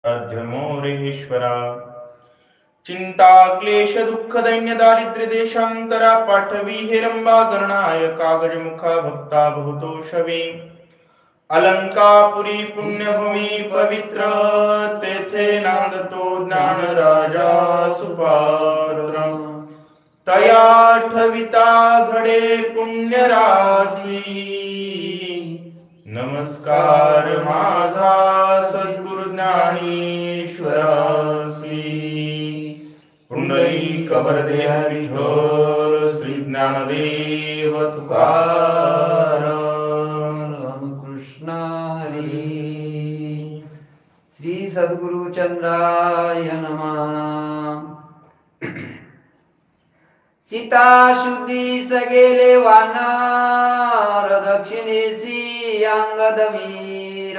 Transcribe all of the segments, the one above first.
अध्यमोरेश्वरा चिंता क्लेश दुःख दैन्य दारिद्र्य देशांतरा पाठवी हेरंबा गणनाय कागज मुखा भक्ता बहुतोषवी अलंकापुरी पुण्यभूमी पवित्र तेथे नांदतो ज्ञान राजा सुपात्र तया ठविता घडे पुण्य राशी नमस्कार माझा सद्गुरु ज्ञानेश्वरासी पुंडलिक वरदे विठ्ठल श्री ज्ञानदेव तुकाराम रामकृष्ण हरी श्री सद्गुरु चंद्राय नमः। सीता शुद्धी सगेले वानर दक्षिणेसी अंगद वीर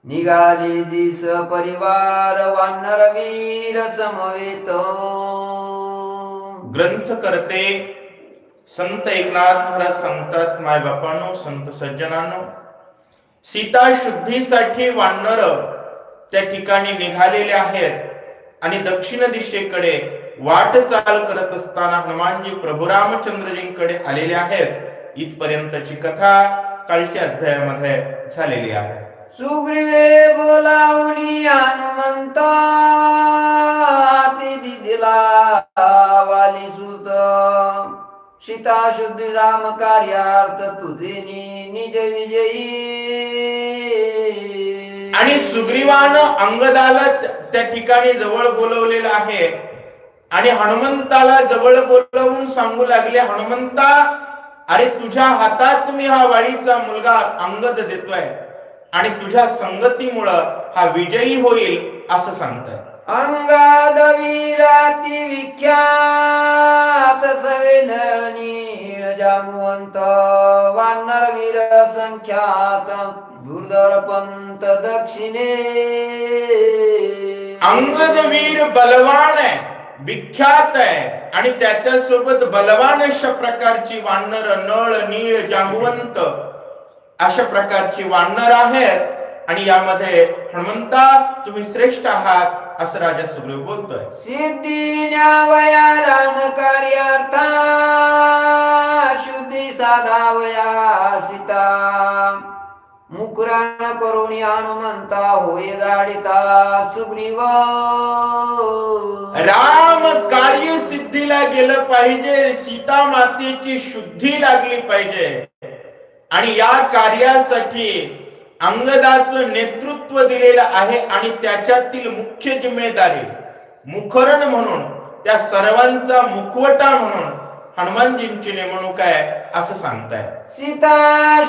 निघाले दिस परिवार वानर वीर समवेत। ग्रंथ करते संत एकनाथ महाराज सांगतात, माय बापांनो, संत सज्जनांनो, सीता शुद्धीसाठी वानर त्या ठिकाणी निघालेले आहेत आणि दक्षिण दिशेकडे वाटचाल करत असताना हनुमानजी प्रभू रामचंद्रजींकडे आलेले आहेत. इथपर्यंतची कथा कालच्या अध्यायामध्ये झालेली आहे. सुग्रीवे बोलावणी हनुमंत दिला वाली सुत सीता शुद्धी राम कार्यार्थ तुझे निज विजयी. आणि सुग्रीवानं अंगदाला त्या ठिकाणी जवळ बोलवलेलं आहे आणि हनुमंताला जवळ बोलवून सांगू लागले, हनुमंता, अरे तुझ्या हातात मी हा वाळीचा मुलगा अंगद देतोय आणि तुझ्या संगतीमुळं हा विजयी होईल असं सांगताय. अंगद वीराती विख्यात सवे नळनीळ जामवंत वानर वीर संख्यात दुर्धर पंत दक्षिणे. अंगद वीर बलवान आहे, विख्यात आहे आणि त्याच्या सोबत बलवान अशा प्रकारची वानर नळ नीळ जांबवंत अशा प्रकारची वानर आहेत आणि यामध्ये हनुमंता तुम्ही श्रेष्ठ आहात असं राजा सुग्रीव बोलतोय. सिद्धी न्यावया राम कार्यार्था शुद्धी साधावया सीता मुकुरान करुणी हनुमंता होय दाडिता सुग्रीव. राम कार्य सिद्धीला गेलं पाहिजे, सीता मातेची शुद्धी लागली पाहिजे आणि या कार्यासाठी अंगदाचं नेतृत्व दिलेलं आहे आणि त्याच्यातील मुख्य जिम्मेदारी मुखरण म्हणून, त्या सर्वांचा मुखवटा म्हणून हनुमानजींची नेमणूक आहे असं सांगताय. सीता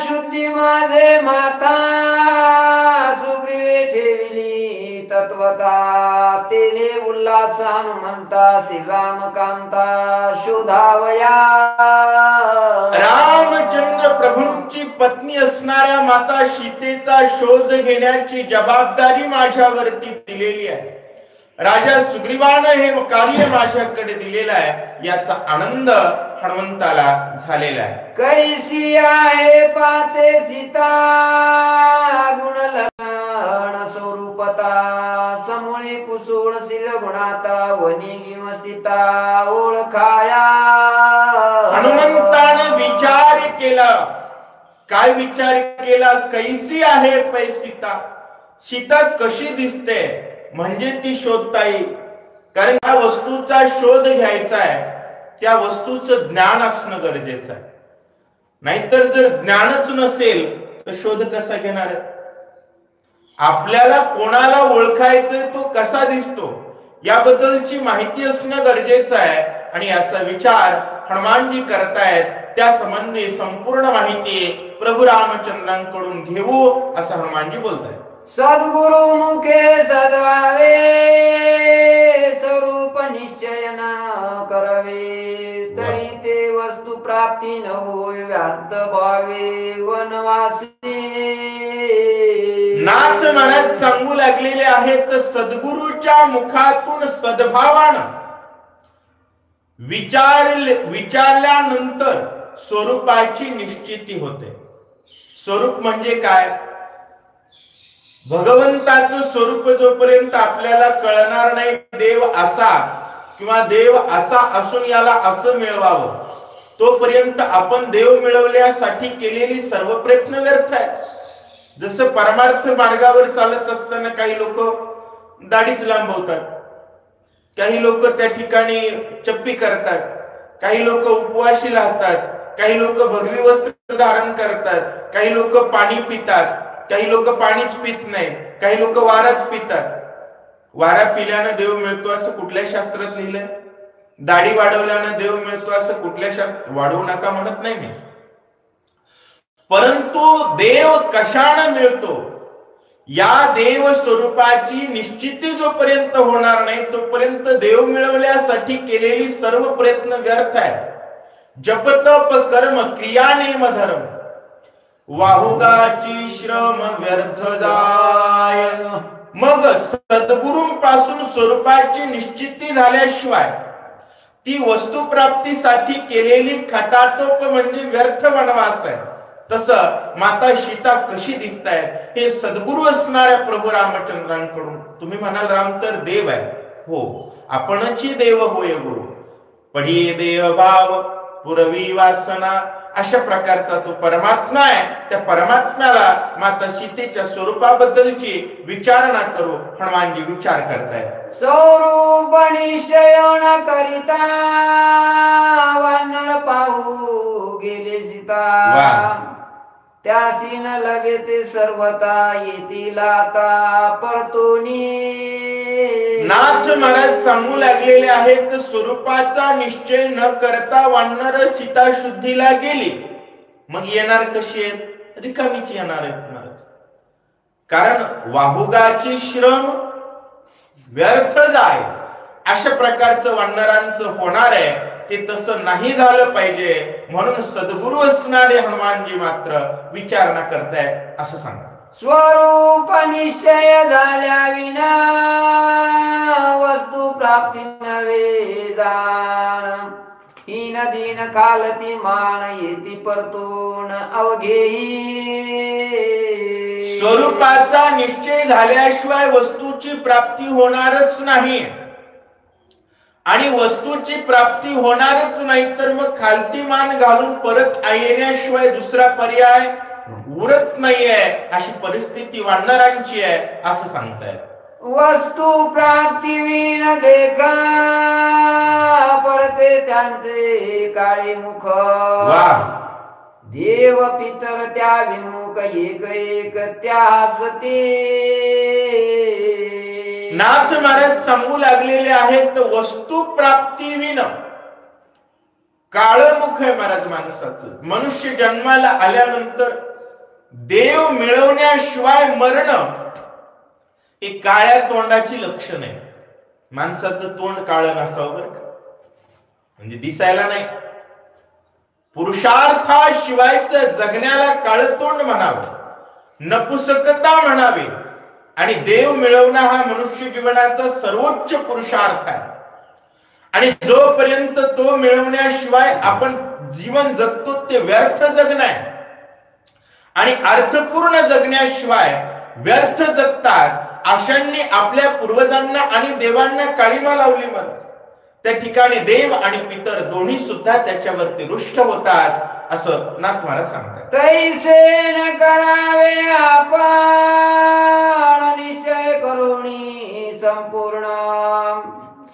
शुद्धी माझे माथा सुग्रीवे ठेविली तत्वता तेले उल्हास हनुमंता श्रीराम कांता शोधावया. रामचंद्र प्रभूंची पत्नी असणाऱ्या माता सीतेचा शोध घेण्याची जबाबदारी माझ्यावरती दिलेली आहे. राजा सुग्रीवानं हे कार्य माझ्याकडे दिलेलं आहे, याचा आनंद हनुमंताला झालेला आहे. कैसी आहे पाते सीता गुणलक्षण स्वरूपता समूळे कुसुळ शिर गुणाता वनी गिव सीता ओळखाया. हनुमंताने विचार केला. काय विचार केला? कैसी आहे पै सीता, सीता कशी दिसते म्हणजे ती शोधता येईल. कारण त्या वस्तूचा शोध घ्यायचा आहे, त्या वस्तूचं ज्ञान असणं गरजेचं आहे. नाहीतर जर ज्ञानच नसेल तर शोध कसा घेणार आहे? आपल्याला कोणाला ओळखायचंय, तो कसा दिसतो याबद्दलची माहिती असणं गरजेचं आहे आणि याचा विचार हनुमानजी करतायत. त्या संबंधी संपूर्ण माहिती प्रभू रामचंद्रांकडून घेऊ असं हनुमानजी बोलतायत. सद्गुरु मुखे सद्भावे स्वरूप निश्चय न करवे तरी ते वस्तू प्राप्ती न होय व्यार्थ भावे वनवासी. नाथ महाराज सांगू लागलेले आहेत, सद्गुरूच्या मुखातून सद्भावानं विचारल्यानंतर स्वरूपाची निश्चिती होते. स्वरूप म्हणजे काय? भगवंताचं स्वरूप जोपर्यंत आपल्याला कळणार नाही, देव असा किंवा देव असा असून याला असं मिळवावं, तोपर्यंत आपण देव मिळवण्यासाठी केलेली सर्व प्रयत्न व्यर्थ आहे. जसं परमार्थ मार्गावर चालत असताना काही लोक दाढीच लांबवतात, काही लोक त्या ठिकाणी चप्पी करतात, काही लोक उपवाशी राहतात, काही लोक भगवी वस्त्र धारण करतात, काही लोक पाणी पितात, काही लोक पाणीच पित नाहीत, काही लोक वाराच पितात. वारा पिल्यानं देव मिळतो असं कुठल्या शास्त्रात लिहिलंय? दाढी वाढवल्यानं देव मिळतो असं कुठल्या शास्त्र? वाढवू नका म्हणत नाही मी, परंतु देव कशाने मिळतो या देव स्वरूपाची निश्चिती जोपर्यंत होणार नाही तोपर्यंत देव मिळवण्यासाठी केलेली सर्व प्रयत्न व्यर्थ आहे. जप तप कर्म क्रिया नेम धर्म वाहुगाची श्रम व्यर्थ जाय. मग सद्गुरूंपासून स्वरूपाची निश्चिती झाल्याशिवाय ती वस्तुप्राप्तीसाठी केलेली खटाटोप म्हणजे व्यर्थ वनवास आहे. तसं माता सीता कशी दिसतायत हे सद्गुरू असणाऱ्या प्रभू रामचंद्रांकडून. तुम्ही म्हणाल राम तर देव आहे, हो आपणची देव होय गुरु. पडिये देव भाव पुरवी वासना, अशा प्रकारचा तो परमात्मा आहे. त्या परमात्म्याला माता सीतेच्या स्वरूपाबद्दलची विचारणा करू हनुमानजी विचार करतायत. स्वरूप निश्चयन करिता वानर पाहू गेले सीता. त्यासी न लगे ते सर्वता येतील आता परतोनी. नाथ महाराज सांगू लागलेले आहेत, स्वरूपाचा निश्चय न करता वानर सीता शुद्धीला गेली. मग येणार कशी आहेत? रिकामीची येणार आहेत महाराज. कारण वाहुगाची श्रम व्यर्थ जाय अशा प्रकारचं वानरांचं होणार आहे. ते तसं नाही झालं पाहिजे म्हणून सद्गुरू असणारे हनुमानजी मात्र विचारणा करतायत असं सांगतात. स्वरूप निश्चय झाल्या विना वस्तू प्राप्ती नव्हे जाण. हीन दीन खालती मान येती परतून अवघेही. स्वरूपाचा निश्चय झाल्याशिवाय वस्तूची प्राप्ती होणारच नाही आणि वस्तूची प्राप्ती होणारच नाही तर मग खालती मान घालून परत येण्याशिवाय दुसरा पर्याय उरत नाहीये. अशी परिस्थिती वानरांची आहे असं सांगताय. वस्तू प्राप्ती विण देखा परते त्यांचे काळे मुख. देव पितर त्या विमुख एक एक त्या हसते. नाथ महाराज सांगू लागलेले आहेत, वस्तू प्राप्ती विण काळ मुख आहे महाराज माणसाचं. मनुष्य जन्माला आल्यानंतर देव मिळवण्याशिवाय मरण हे काळ्या तोंडाची लक्षण आहे. माणसाचं तोंड काळं नसावं बरं का, म्हणजे दिसायला नाही. पुरुषार्थाशिवायचं जगण्याला काळं तोंड म्हणावं, नपुसकता म्हणावी. आणि देव मिळवणं हा मनुष्य जीवनाचा सर्वोच्च पुरुषार्थ आहे. आणि जोपर्यंत तो मिळवण्याशिवाय आपण जीवन जगतो ते व्यर्थ जगणं आहे. आणि अर्थपूर्ण जगण्याशिवाय व्यर्थ जगतात. अशांनी आपल्या पूर्वजांना आणि देवांना काळीमा लावली. मग त्या ठिकाणी देव आणि पितर दोन्ही सुद्धा त्याच्यावरती रुष्ट होतात असं नाथ महाराज सांगतात. तैसे न करावे आपण निश्चय करुणी संपूर्ण.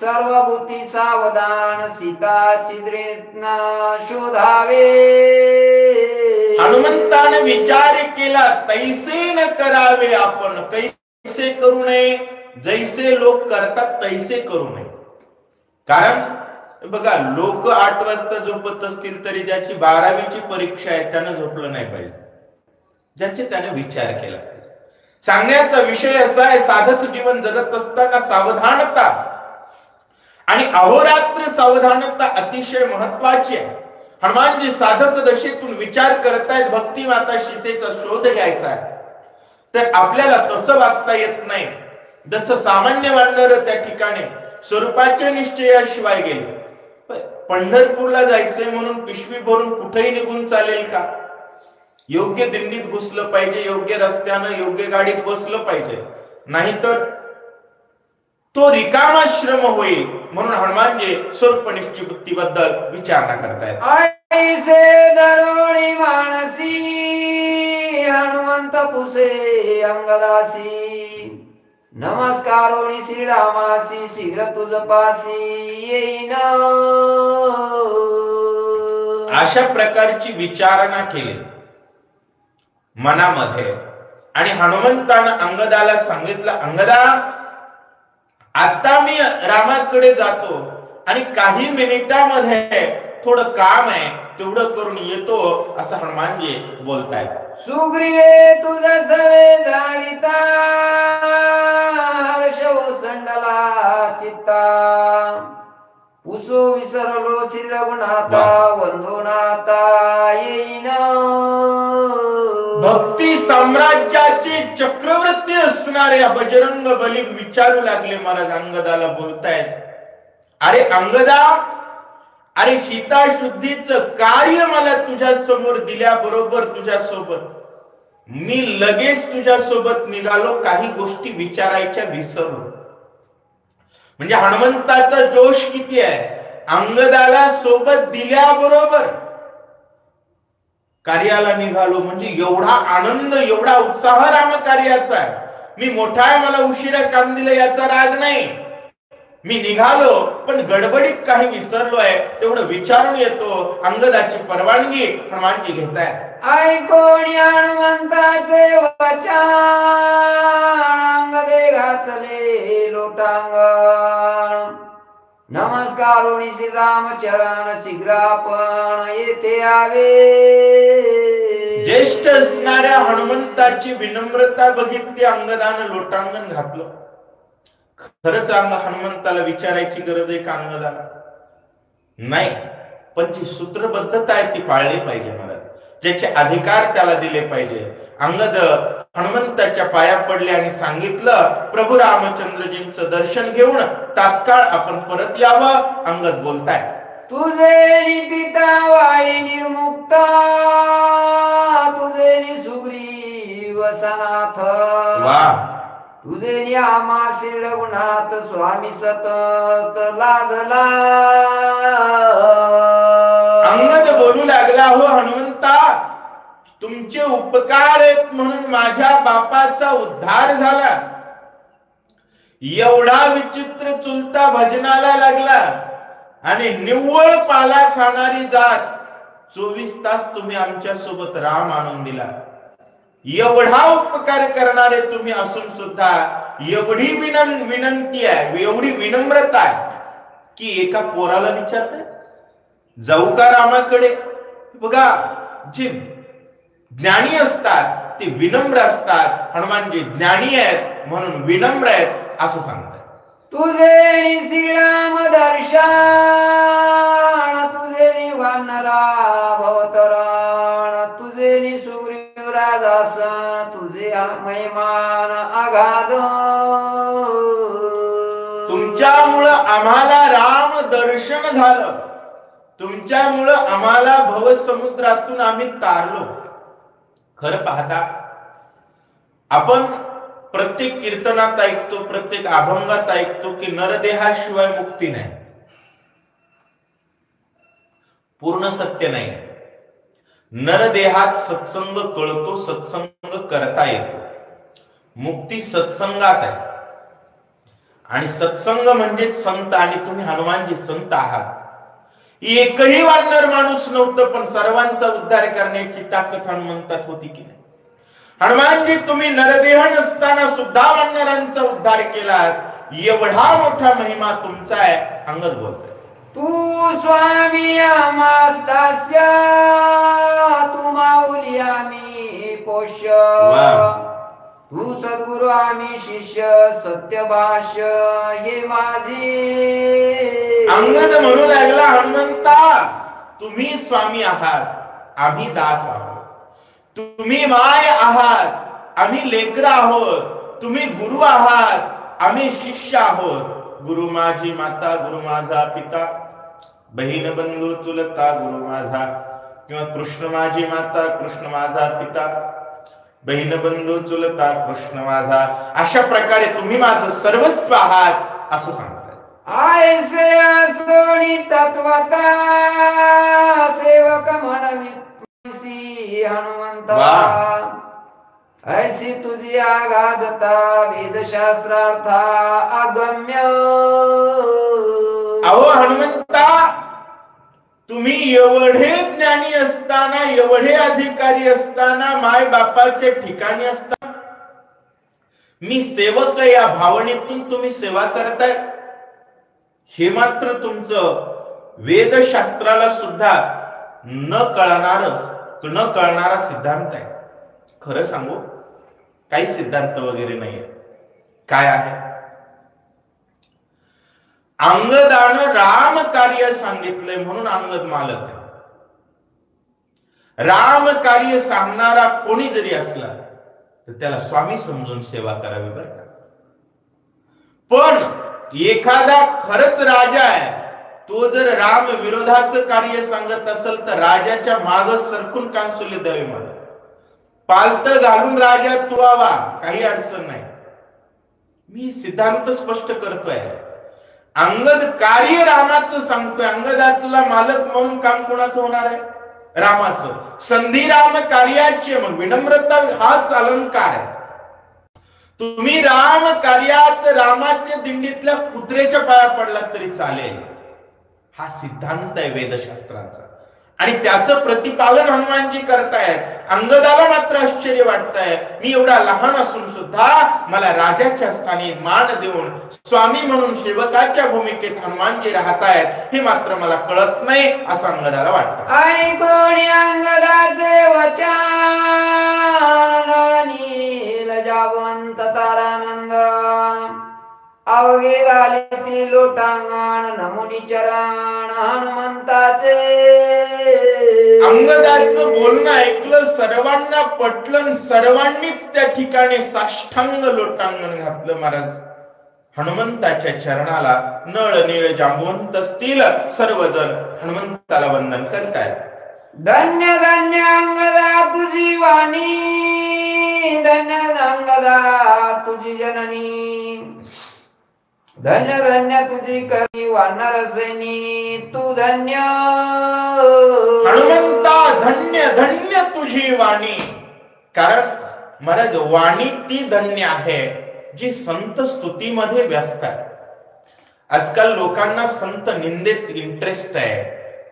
सर्वभूती सावधान सीता चिद्रेतना शोधावे. हनुमंताने विचार केला, तैसे न करावे आपण. कैसे करू नये? जैसे लोक करतात तैसे करू नये. कारण बघा, लोक 8 वाजता झोपत असतील तरी ज्याची 12वीची परीक्षा आहे त्यानं झोपलं नाही पाहिजे, ज्याचे त्याने विचार केला. सांगण्याचा विषय असा आहे, साधक जीवन जगत असताना सावधानता आणि अहोरात्र सावधानता अतिशय महत्वाची आहे. हनुमानजी साधक दशेतून विचार करतायत, भक्ती माता सीतेचा शोध घ्यायचा आहे. तर आपल्याला तसं वागता येत नाही जसं सामान्य वानर त्या ठिकाणी स्वरूपाच्या निश्चयाशिवाय गेले. पंढरपूरला जायचंय म्हणून पिशवी भरून कुठेही निघून चालेल का? योग्य दिंडीत घुसलं पाहिजे, योग्य रस्त्यानं योग्य गाडीत बसलं पाहिजे, नाहीतर तो रिकामा श्रम होईल. म्हणून हनुमानजी स्वरूप निश्चितीबद्दल विचारणा करतायत. ऐसे दरोणी मानसी हनुमंत पुसे अंगदासी, नमस्कारोणी श्रीरामासी शीघ्र तुझ पासी येईन. अशा प्रकारची विचारणा केली मनामध्ये आणि हनुमंतानं अंगदाला सांगितलं, अंगदा आता मी रामाकडे जातो आणि काही मिनिटांमध्ये थोडं काम आहे तेवढं करून येतो, असं हनुमानजी बोलतायत. सुग्रीवे तुझा सवे जाणीता हर्ष ओसंडला चित्ता, पुसो विसरलो श्री रघुनाथा वंदोनाथा येईन. भक्ती साम्राज्याचे चक्रवर्ती असणाऱ्या बजरंग बली विचारू लागले महाराज अंगदाला, बोलतायत, अरे अंगदा, अरे सीता शुद्धीचं कार्य मला तुझ्या समोर दिल्याबरोबर तुझ्या सोबत मी लगेच तुझ्या सोबत निघालो, काही गोष्टी विचारायच्या विसरलो. म्हणजे हनुमंताचा जोश किती आहे, अंगदाला सोबत दिल्याबरोबर कार्याला निघालो, म्हणजे एवढा आनंद एवढा उत्साह रामकार्याचा आहे. मी मोठा आहे, मला उशिरा काम दिलं याचा राग नाही, मी निघालो पण गडबडीत काही विसरलो आहे, तेवढं विचारून येतो. अंगदाची परवानगी हनुमानजी घेतायत. ऐकोणी हनुमंताचे वचन अंगदे घातले लोटांगण, नमस्कारोणी श्री रामचरण शीघ्र आपण येथे यावे. ज्येष्ठ असणाऱ्या हनुमंताची विनम्रता बघितली, अंगदानं लोटांगण घातलं. खरंच हनुमंताला विचारायची गरज आहे का अंगदाला? नाही, पण जी सूत्रबद्धता आहे ती पाळली पाहिजे महाराज, ज्याचे अधिकार त्याला दिले पाहिजे. अंगद हनुमंताच्या पाया पडले आणि सांगितलं, प्रभू रामचंद्रजींचं दर्शन घेऊन तात्काळ आपण परत यावं. अंगद बोलताय, तुझे पिता वाळी निर्मुक्ता, तुझे सुग्रीव सनाथ, वा, तुझे आमा श्री रघुनाथ स्वामी सतत लादला. अंगद बोलू लागला, हो हनुमंता, तुमचे उपकार आहेत म्हणून माझ्या बापाचा उद्धार झाला. एवढा विचित्र चुलता भजनाला लागला आणि निव्वळ पाला खाणारी जात 24 तास तुम्ही आमच्या सोबत राम आणून दिला. एवढा उपकार करणारे तुम्ही असून सुद्धा एवढी विनंती आहे, एवढी विनम्रता आहे की एका पोराला विचारताय जाऊ का रामाकडे? बघा, जे ज्ञानी असतात ते विनम्र असतात. हनुमानजी ज्ञानी आहेत म्हणून विनम्र आहेत असं सांगतात. तुझे श्रीराम दर्शन, तुझे वानरा भवतरण, तुझे सुग्रीव राजासन, तुझे महिमान अगाध. तुमच्यामुळं आम्हाला राम दर्शन झालं, तुमच्यामुळं आम्हाला भवसमुद्रातून आम्ही तारलो. खरं पाहता आपण प्रत्येक कीर्तनात ऐकतो, प्रत्येक अभंगात ऐकतो की नरदेहाशिवाय मुक्ती नाही. पूर्ण सत्य नाही. नरदेहात सत्संग कळतो, सत्संग करता येतो. मुक्ती सत्संगात आहे आणि सत्संग म्हणजे संत. आणि तुम्ही हनुमानजी संत आहात. एकही वानर माणूस नव्हतं पण सर्वांचा उद्धार करण्याची ताकद हनुमंतात होती की नाही? हनुमानजी तुम्ही नरदेह नसताना सुद्धा वानरांचा उद्धार केलात, एवढा मोठा महिमा तुमचा आहे. अंगद बोलतोय, तू स्वामी आम्हास दास्य, तू माऊली आम्ही पोष्य, तू सद्गुरु आम्ही शिष्य, सत्य भाष्य हे माझे. अंगद म्हणू लागला, हनुमंता तुम्ही स्वामी आहात, आम्ही दास आहोत. तुम्ही माय आहात, आम्ही लेकर आहोत. तुम्ही गुरु आहात, आम्ही शिष्य आहोत. गुरु माझी माता, गुरु माझा पिता, बहीण बंधू चुलता गुरु माझा. किंवा कृष्ण माझी माता, कृष्ण माझा पिता, बहीण बंधू चुलता, कृष्ण माझा, अशा प्रकारे तुम्ही माझं सर्वस्व आहात असं सांगताय. ऐसे सोडी तत्वता सेवक म्हणविसी हनुमंता, ऐसी तुझी आगाधता वेदशास्त्रार्था अगम्य. अहो हनुमंता, तुम्ही एवढे ज्ञानी असताना, एवढे अधिकारी असताना, माय बापाच्या ठिकाणी असताना मी सेवक या भावनेतून तुम्ही सेवा करताय, हे मात्र तुमचं वेदशास्त्राला सुद्धा न कळणारा सिद्धांत आहे. खरं सांगू, काही सिद्धांत वगैरे नाहीये. काय आहे? अंगदानं राम कार्य सांगितलंय म्हणून अंगद मालक आहे. राम कार्य सांगणारा कोणी जरी असला तर त्याला स्वामी समजून सेवा करावी बरं का. पण एखादा खरंच राजा आहे, तो जर राम विरोधाचं कार्य सांगत असेल तर राजाच्या माग सरकून कांसुले द्यावे. मला पालत घालून राजा तुवावा, काही अडचण नाही. मी सिद्धांत स्पष्ट करतोय. अंगद कार्य रामाचं सांगतोय. अंगदातला मालक म्हणून काम कोणाचं होणार आहे? रामाचं. संधी राम कार्याचे, मग विनम्रता हाच अलंकार आहे. तुम्ही राम कार्यात रामाच्या दिंडीतल्या कुत्र्याच्या पाया पडला तरी चालेल, हा सिद्धांत आहे वेदशास्त्राचा. आणि त्याचं प्रतिपालन हनुमानजी करतायत. अंगदाला मात्र आश्चर्य वाटतंय, मी एवढा लहान असून सुद्धा मला राजाच्या स्थानी मान देऊन स्वामी म्हणून सेवकाच्या भूमिकेत हनुमानजी राहतायत, हे मात्र मला कळत नाही असं अंगदाला वाटतं. ऐकोणी अंगदाचे वचन नील जावंत तारानंद, अवघे घाले ती लोटांगण नमुनी चरण हनुमंताचे. अंगदाचं बोलणं ऐकलं, सर्वांना पटलं, सर्वांनीच त्या ठिकाणी साष्टांग लोटांगण घातलं. महाराज हनुमंताच्या चरणाला नळ नीळ जांबवंत असतील सर्वजण हनुमंताला वंदन करतायत. धन्य धन्य अंगदा तुझी वाणी, धन्य अंगदा तुझी जननी, धन्य धन्य तुझी करी वानर सैनी, तू धन्य. हनुमंता, धन्य धन्य तुझी वाणी. कारण महाराज वाणी ती धन्य आहे जी संत स्तुतीमध्ये व्यस्त आहे. आजकाल लोकांना संत निंदेत इंटरेस्ट आहे,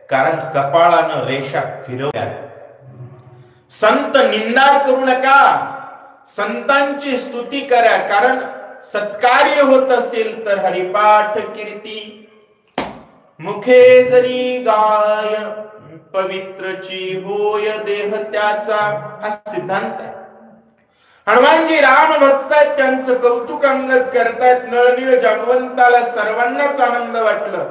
कारण कपाळानं रेषा फिरवल्या. संत निंदा करू नका, संतांची स्तुती करा. कारण सत्कार्य होत असेल तर हरिपाठ कीर्ती, मुखे जरी गाय पवित्रची होय देह त्याचा, हा सिद्धांत आहे. हनुमानजी राम भक्त आहेत, त्यांचं कौतुक अंगद करतायत. नळनीळ जागवंताला सर्वांनाच आनंद वाटलं.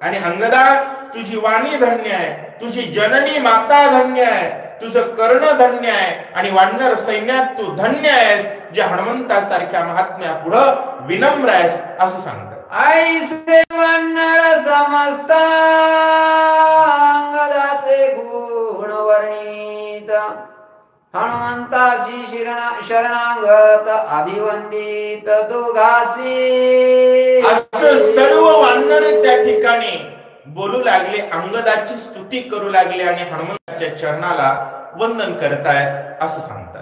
आणि अंगदा, तुझी वाणी धन्य आहे, तुझी जननी माता धन्य आहे, तुझं कर्ण धन्य आहे, आणि वानर सैन्यात तू धन्य आहेस, जे हनुमंतासारख्या महात्म्या पुढं विनम्र आहेस असं सांगतात. ऐसे वानर समस्त अंगदाचे गुण वर्णित, हनुमंताशी शरणागत अभिवंदित दोघासी. असं सर्व वानर त्या ठिकाणी बोलू लागले, अंगदाची स्तुती करू लागले आणि हनुमंताच्या चरणाला वंदन करतायत असं सांगतात.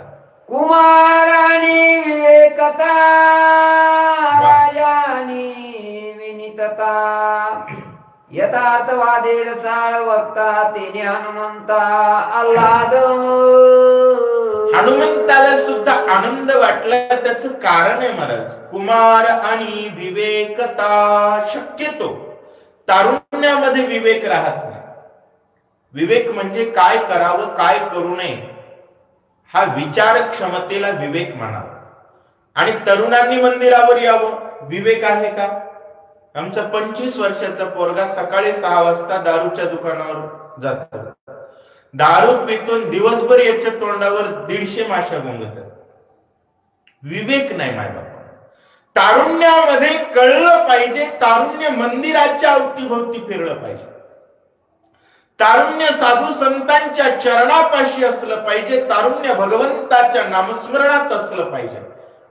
कुमाराणी विवेकता, राजानी विनितता, यथार्थवादे रसाळ वक्ता, तेने हनुमंता आल्हाद. हनुमंताला सुद्धा आनंद वाटला. त्याचं कारण आहे महाराज, कुमार आणि विवेकता. शक्यतो तारुण्यामध्ये विवेक राहत नाही. विवेक म्हणजे काय करावं काय करू नये, हा विचार क्षमतेला विवेक म्हणावा. आणि तरुणांनी मंदिरावर यावं, विवेक आहे का? आमचा 25 वर्षाचा पोरगा सकाळी 6 वाजता दारूच्या दुकानावर जातो. दारू पितून दिवसभर याच्या तोंडावर 150 माशा घुमतात. विवेक नाही मायबाप. तारुण्यामध्ये कळलं पाहिजे, तारुण्य मंदिराच्या अवतीभोवती फिरलं पाहिजे. तारुण्य साधू संतांच्या चरणापाशी असलं पाहिजे, तारुण्य भगवंताच्या नामस्मरणात असलं पाहिजे.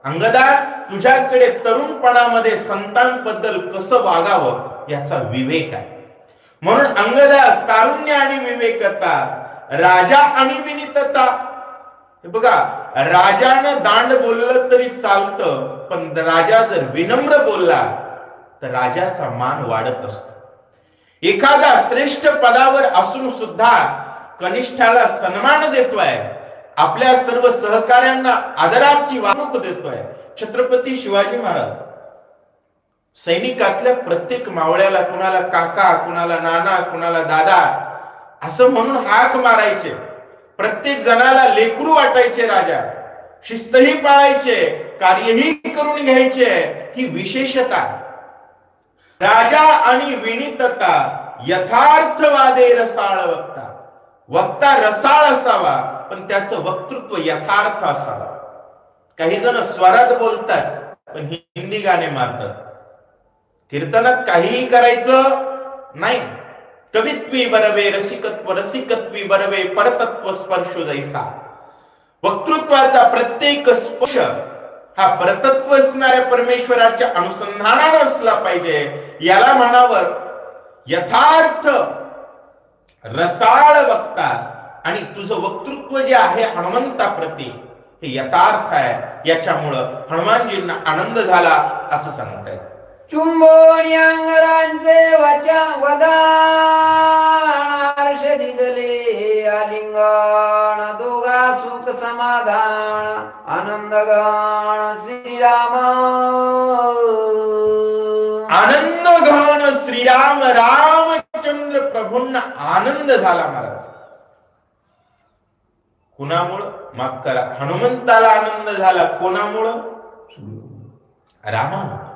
अंगदा, तुझ्याकडे तरुणपणामध्ये संतांबद्दल कसं वागावं याचा विवेक आहे. म्हणून अंगदा, तारुण्य आणि विवेकता, राजा आणि विनीतता. हे बघा, राजानं दांड बोललं तरी चालतं, पण राजा जर विनम्र बोलला तर राजाचा मान वाढत असतो. एखादा श्रेष्ठ पदावर असून सुद्धा कनिष्ठाला सन्मान देतोय, आपल्या सर्व सहकाऱ्यांना आदराची वागणूक देतोय. छत्रपती शिवाजी महाराज सैनिकातल्या प्रत्येक मावळ्याला, कुणाला काका, कुणाला नाना, कुणाला दादा असं म्हणून हाक मारायचे. प्रत्येक जणाला लेकरू वाटायचे. राजा शिस्तही पाळायचे, कार्यही करून घ्यायचे. ही विशेषता. राजा आणि विनीतता, यथार्थवादे रसाळ वक्ता. वक्ता रसाळ असावा, पण त्याचं वक्तृत्व यथार्थ असावं. काही जण स्वरात बोलतात पण हिंदी गाणे मारतात. कीर्तनात काहीही करायचं नाही. कवित्वी बरवे रसिकत्व, रसिकत्वी बरवे परतत्व स्पर्श जैसा. वक्तृत्वाचा प्रत्येक स्पर्श हा परतत्व असणाऱ्या परमेश्वराच्या अनुसंधानावर असला पाहिजे. याला म्हणावं यथार्थ रसाळ वक्ता. आणि तुझं वक्तृत्व जे आहे हनुमंताप्रती हे यथार्थ आहे. याच्यामुळं हनुमानजींना आनंद झाला असं सांगतायत. चुंबोनी अंगरांचे वदान, हर्षदी दले आलिंगण, दोघा सुख समाधान, आनंदगण श्रीराम. आनंदगण श्रीराम. रामचंद्र प्रभूंना आनंद झाला महाराज. कुणामुळं? माफ करा, हनुमंताला आनंद झाला. कोणामुळं? रामामुळं.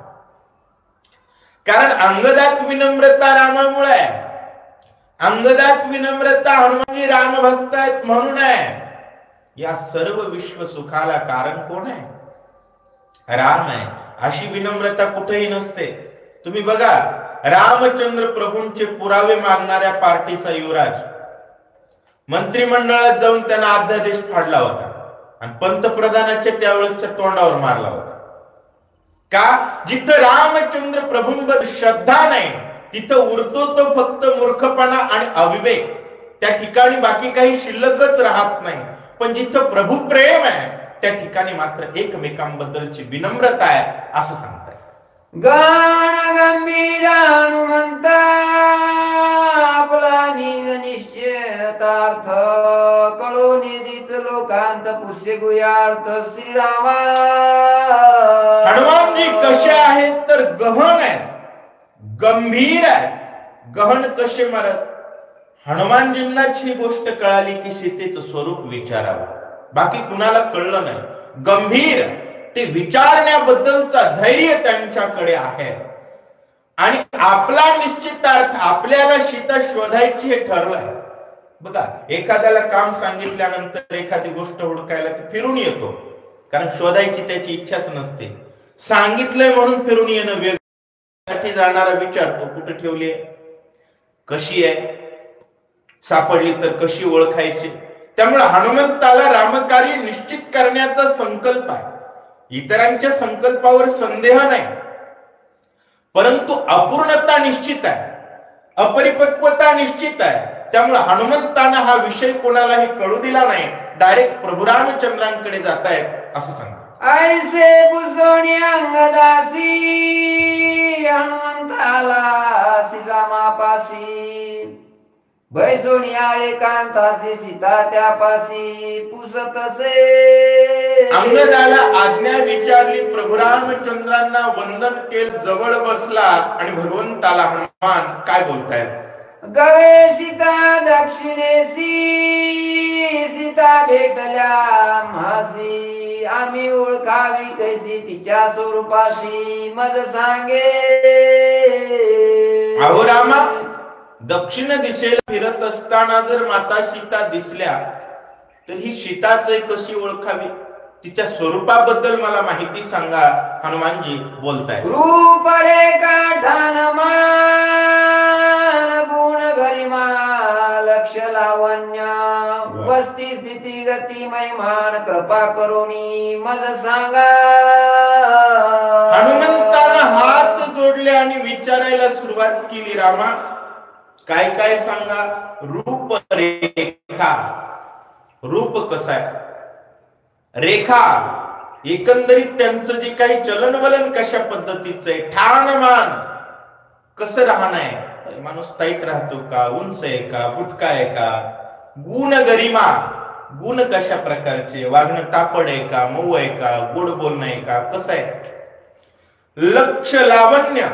कारण अंगदात विनम्रता रामामुळे आहे. अंगदात विनम्रता हनुमानजी रामभक्त आहेत म्हणून आहे. या सर्व विश्व सुखाला कारण कोण आहे? राम आहे. अशी विनम्रता कुठेही नसते. तुम्ही बघा, रामचंद्र प्रभूंचे पुरावे मागणाऱ्या पार्टीचा युवराज मंत्रिमंडळात जाऊन त्यांना अध्यादेश फाडला होता आणि पंतप्रधानाच्या त्यावेळेसच्या तोंडावर मारला होता. का? जिथं रामचंद्र प्रभूंवर श्रद्धा नाही तिथं उरतो तो फक्त मूर्खपणा आणि अविवेक. त्या ठिकाणी बाकी काही शिल्लकच राहत नाही. पण जिथं प्रभू प्रेम आहे त्या ठिकाणी मात्र एकमेकांबद्दलची विनम्रता आहे असं सांगताय. गण गंभीर हनुमंत, आपला निज निश्चयतार्थ, कळो निधीच लोकांत पुष्य गुयार्थ श्रीरामा. हनुमानजी कसे आहेत तर गहन आहे, गंभीर आहे. गहन कसे महाराज? हनुमानजींनाच ही गोष्ट कळाली की सीतेचं स्वरूप विचारावं, बाकी कुणाला कळलं नाही. गंभीर, ते विचारण्याबद्दलचा धैर्य त्यांच्याकडे आहे. आणि आपला निश्चितार्थ, आपल्याला सीता शोधायची हे ठरलंय. बघा, एखाद्याला काम सांगितल्यानंतर एखादी गोष्ट हुडकायला फिरून येतो, कारण शोधायची त्याची इच्छाच नसते. सांगितलंय म्हणून फिरून येणं वेगळं. जाणारा विचारतो कुठे ठेवली आहे, कशी आहे, सापडली तर कशी ओळखायची. त्यामुळे हनुमंताला रामकार्य निश्चित करण्याचा संकल्प आहे. इतरांच्या संकल्पावर संदेह नाही, परंतु अपूर्णता निश्चित आहे, अपरिपक्वता निश्चित आहे. त्यामुळे हनुमंतानं हा विषय कोणालाही कळू दिला नाही. डायरेक्ट प्रभू रामचंद्रांकडे जातायत असं सांगा. ऐसे पुसोणी अंगदासी, हनुमंताला सीतामापासी, बैसोनिया एकांतासी सीता त्यापासी पुसतसे. अंगदाला आज्ञा विचारली, प्रभू रामचंद्रांना वंदन केलं, जवळ बसला आणि भगवंताला हनुमान काय बोलतायत? गवे सीता दक्षिणेसी, सीता भेटल्या म्हासी, आम्ही ओळखावी कैसी तिच्या स्वरूपासी, मज सांगे. अहो रामा, दक्षिण दिशेला फिरत असताना जर माता सीता दिसल्या तर ही सीताच कशी ओळखावी? तिच्या स्वरूपाबद्दल मला माहिती सांगा. हनुमानजी बोलताय. रूप रेखा ठाण मान, गुण गरिमा स्थिती गती महिमान कृपा करुणी मज सांगा. हनुमंतानं हात जोडले आणि विचारायला सुरुवात केली, रामा काय काय सांगा. रूप रेखा, रूप कसं आहे, रेखा एकंदरीत त्यांचं जे काही चलनवलन कशा पद्धतीचं आहे, ठाणमान कसं राहणं आहे, माणूस ताईट राहतो का, उंच आहे का, बुटका आहे का, गुण गरिमा, गुण कशा प्रकारचे, वागणं तापड आहे का, मऊ आहे का, गोड बोलणं आहे का, कसं आहे, लक्ष लावण्य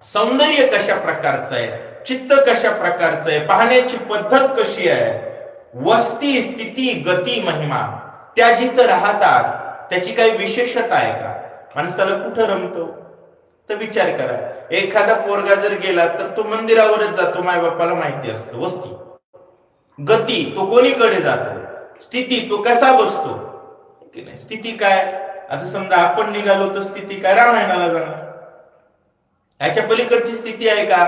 सौंदर्य कशा प्रकारचं आहे, चित्त कशा प्रकारचं आहे, पाहण्याची पद्धत कशी आहे, वस्ती स्थिती गती महिमा, त्या जिथं राहतात त्याची काही विशेषता आहे का. माणसाला कुठं रमतो तर विचार करा, एखादा पोरगा जर गेला तर तो मंदिरावरच जातो, माय बापाला माहिती असतं. वस्ती गती तो कोणीकडे जातो, स्थिती तो कसा बसतो की नाही. स्थिती काय, आता समजा आपण निघालो तर स्थिती काय, रामायणाला जाणार, याच्या पलीकडची स्थिती आहे का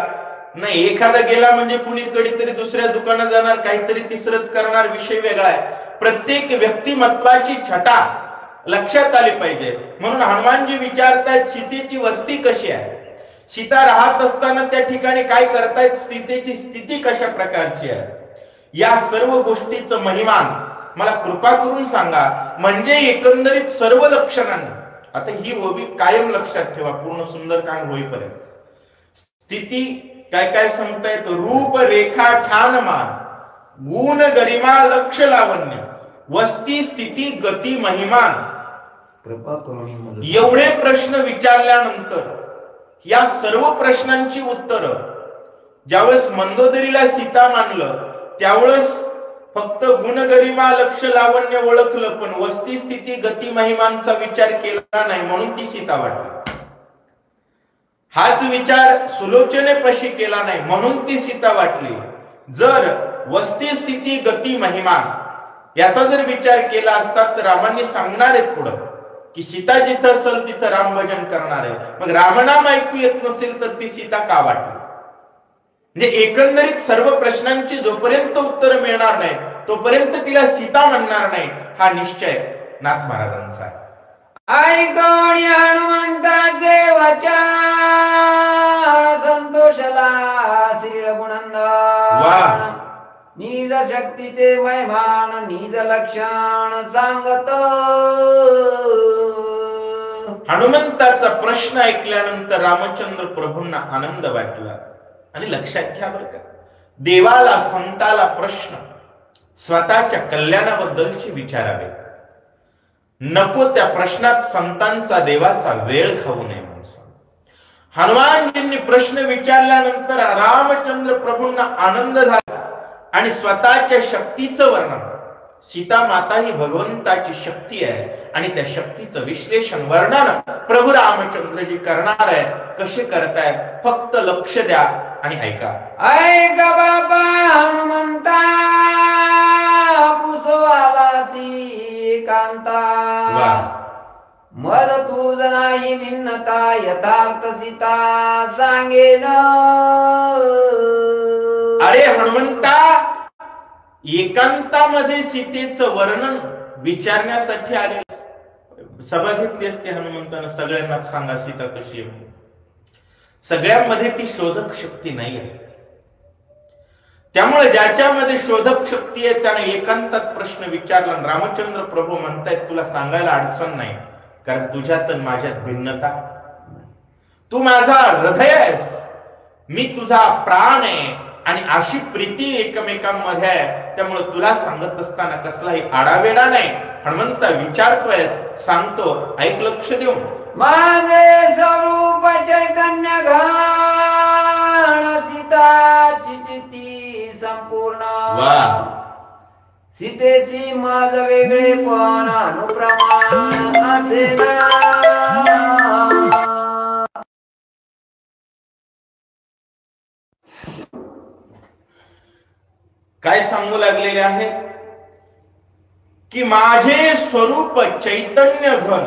नाही. एखादा गेला म्हणजे कुणीकडे तरी दुसऱ्या दुकानात जाणार, काहीतरी तिसरंच करणार, विषय वेगळा आहे. प्रत्येक व्यक्तिमत्वाची छटा लक्षात आली पाहिजे. म्हणून हनुमानजी विचारतायत सीतेची वस्ती कशी आहे, सीता राहत असताना त्या ठिकाणी काय करतायत, सीतेची स्थिती कशा प्रकारची आहे, या सर्व गोष्टीचं महिमान मला कृपा करून सांगा. म्हणजे एकंदरीत सर्व लक्षणांनी, आता ही ओबी कायम लक्षात ठेवा पूर्ण सुंदरकांड होईपर्यंत. स्थिती काय काय सांगतायत, रूप रेखा ठाणमान, गुण गरिमा लक्ष लावण्य, वस्ती स्थिती गती महिमान, कृपा करून एवढे प्रश्न विचारल्यानंतर या सर्व प्रश्नांची उत्तर ज्यावेळेस मंदोदरीला सीता मानलं त्यावेळेस फक्त गुणगरिमा लक्ष लावण्य ओळखलं, पण वस्ती स्थिती गती महिमांचा विचार केला नाही, म्हणून ती सीता वाटली. हाच विचार सुलोचनेपाशी केला नाही, म्हणून ती सीता वाटली. जर वस्ती स्थिती गती महिमा याचा जर विचार केला असता तर रामांनी सांगणार आहेत पुढं की सीता जिथं असेल तिथं राम भजन करणार आहे. मग रामनाम ऐकू येत नसेल तर ती सीता का वाटली. म्हणजे एकंदरीत सर्व प्रश्नांची जोपर्यंत उत्तर मिळणार नाही तोपर्यंत तिला सीता म्हणणार नाही, हा निश्चय नाथ महाराजांचा आहे. ऐकणी हनुमंताचे वचन संतोषला श्री रघुनंदन, निज शक्तीचे महिमान निज लक्षण सांगत. हनुमंताचा प्रश्न ऐकल्यानंतर रामचंद्र प्रभूंना आनंद वाटला. आणि लक्षात घ्या बरं का, देवाला संताला प्रश्न स्वतःच्या कल्याणाबद्दलची विचारावे, नको त्या प्रश्नात संतांचा देवाचा वेळ खाऊ नये. हनुमानजींनी प्रश्न विचारल्यानंतर रामचंद्र प्रभूंना आनंद झाला आणि स्वतःच्या शक्तीचं वर्णन, सीता माता ही भगवंताची शक्ती आहे आणि त्या शक्तीचं विश्लेषण वर्णन प्रभू रामचंद्रजी करणार आहे. कसे करतायत फक्त लक्ष द्या आणि ऐका. ऐक बाबा हनुमंता पुसो आलासी कांता, मद तुझ नाही भिन्नता यथार्थ सीता सांगेन. अरे हनुमंता, एकांतामध्ये सीतेचं वर्णन विचारण्यासाठी आले. सभा घेतली असते हनुमंतानं, सगळ्यांना सांगा सीता कशी आहे. सगळ्यांमध्ये ती शोधक शक्ती नाही आहे. त्यामुळे ज्याच्यामध्ये शोधक शक्ती आहे त्याने एकांतात प्रश्न विचारला. रामचंद्र प्रभू म्हणतायत तुला सांगायला अडचण नाही, कारण तुझ्यात माझ्यात भिन्नता, तू माझा हृदय आहेस, मी तुझा प्राण आहे आणि अशी प्रीती एकमेकांमध्ये आहे. त्यामुळे तुला सांगत असताना कसलाही आडावेडा नाही. हनुमंता विचारतोय, सांगतो, ऐक लक्ष देऊन. माझे स्वरूप चैतन्य घन सीताची चिती संपूर्ण, सीतेशी माझ वेगळेपण अनुप्रमाण असे ना. काय सांगू लागलेले आहे की माझे स्वरूप चैतन्य घन,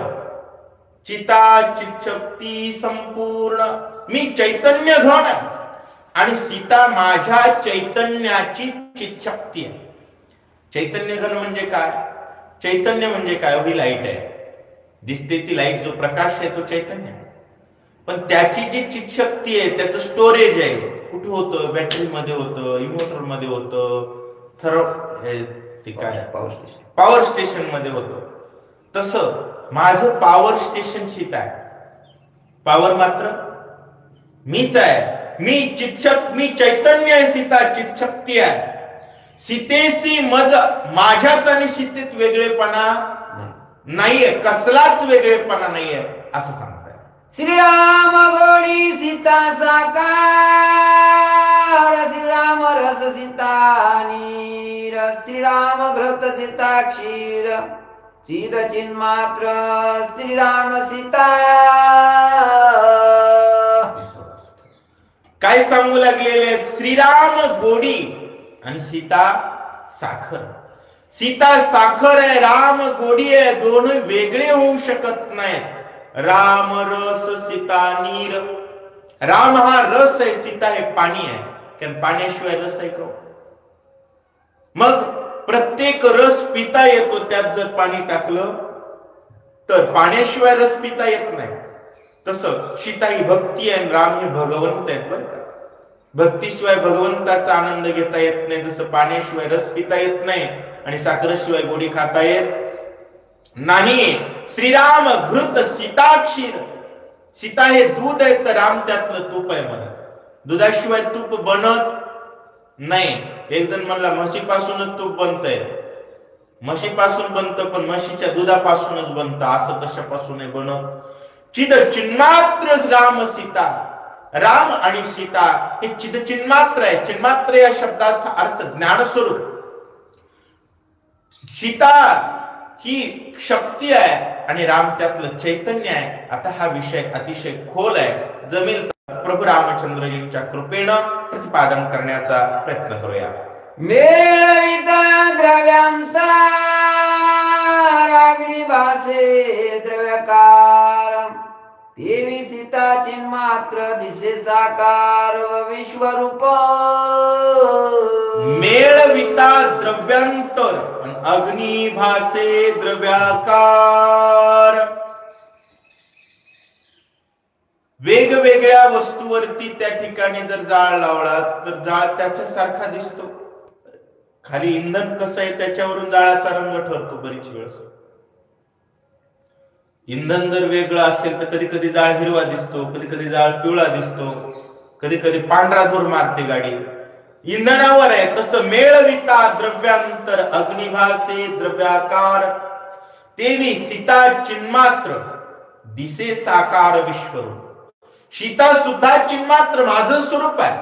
चिता चितशक्ती संपूर्ण, मी चैतन्य घन आहे आणि सीता माझ्या चैतन्याची चितशक्ती आहे. चैतन्य घन म्हणजे काय? चैतन्य म्हणजे काय? ही लाईट आहे, दिसते ती लाईट, जो प्रकाश आहे तो चैतन्य. पण त्याची जी चितशक्ती आहे, त्याचं स्टोरेज आहे, कुठे होतं? बॅटरीमध्ये होतं, इन्व्हर्टर मध्ये होतं, ते काय पॉवर स्टेशन मध्ये होतं. तसं माझं पॉवर स्टेशन शीत आहे. पॉवर मात्र मीच आहे. मी चैतन्य आहे. सीता चितशक्ती आहे. सीतेशी मज माझ्यात आणि सीतेत वेगळेपणा नाहीये, कसलाच वेगळेपणा नाहीये असं सांगताय. श्रीराम गोडी सीता साकार, श्रीराम रस सीता नीर, श्रीराम घृत सीता क्षीर, चिद चिन्मात्र श्रीराम सीता. काय सांगू लागलेले? श्रीराम गोडी आणि सीता साखर. सीता साखर आहे, राम गोडी आहे. दोन वेगळे होऊ शकत नाहीत. राम रस सीता नीर. राम हा रस आहे, सीता हे पाणी आहे. कारण पाण्याशिवाय रस आहे का? मग प्रत्येक रस पिता येतो, त्यात जर पाणी टाकलं तर पाण्याशिवाय रस पिता येत नाही. तसं सीता ही भक्ती आहे, राम हे भगवंत आहेत. बरं का, भक्तीशिवाय भगवंताचा आनंद घेता येत नाही. जसं पाण्याशिवाय रस पिता येत नाही आणि साखरेशिवाय गोडी खाता येत नाही. श्रीराम घृत सीता क्षीर. सीता हे दूध आहे, तर राम त्यातलं तूप आहे. म्हणत दुधाशिवाय तूप बनत नाही. एक जण म्हणला म्हशीपासूनच तूप बनतंय. म्हशीपासून बनतं, पण म्हशीच्या दुधापासूनच बनतं. असं कशापासून बनत? चिद चिन्मात्र राम सीता. राम आणि सीता हे चिद चिन्मात्र आहे. चिन्मात्र या शब्दाचा अर्थ ज्ञानस्वरूप. सीता ही शक्ती आहे आणि राम त्यातलं चैतन्य आहे. आता हा विषय अतिशय खोल आहे. जमेल तर प्रभू रामचंद्रजींच्या कृपेनं प्रतिपादन करण्याचा प्रयत्न करूया. मेळविता द्रव्यांता रागणी भासे द्रव्यकार, देवी सीता चिन्मात्र दिसे साकार व विश्वरूप. मेळविता द्रव्यांतर अग्नी भासे द्रव्याकार. वेगवेगळ्या वस्तूवरती त्या ठिकाणी जर जाळ लावला तर जाळ त्याच्यासारखा दिसतो. खाली इंधन कसं आहे त्याच्यावरून जाळाचा रंग ठरतो. बरीच वेळेस इंधन जर वेगळं असेल तर कधी कधी जाळ हिरवा दिसतो, कधी कधी जाळ पिवळा दिसतो, कधी कधी पांढरा धूर मारते गाडी. इंधनावर आहे. तसं मेळविता द्रव्यांतर अग्निभासे द्रव्याकार, तेवी सीता चिन्मात्र दिसे साकार विश्वरूप. सीता सुद्धा चिन्मात्र माझं स्वरूप आहे,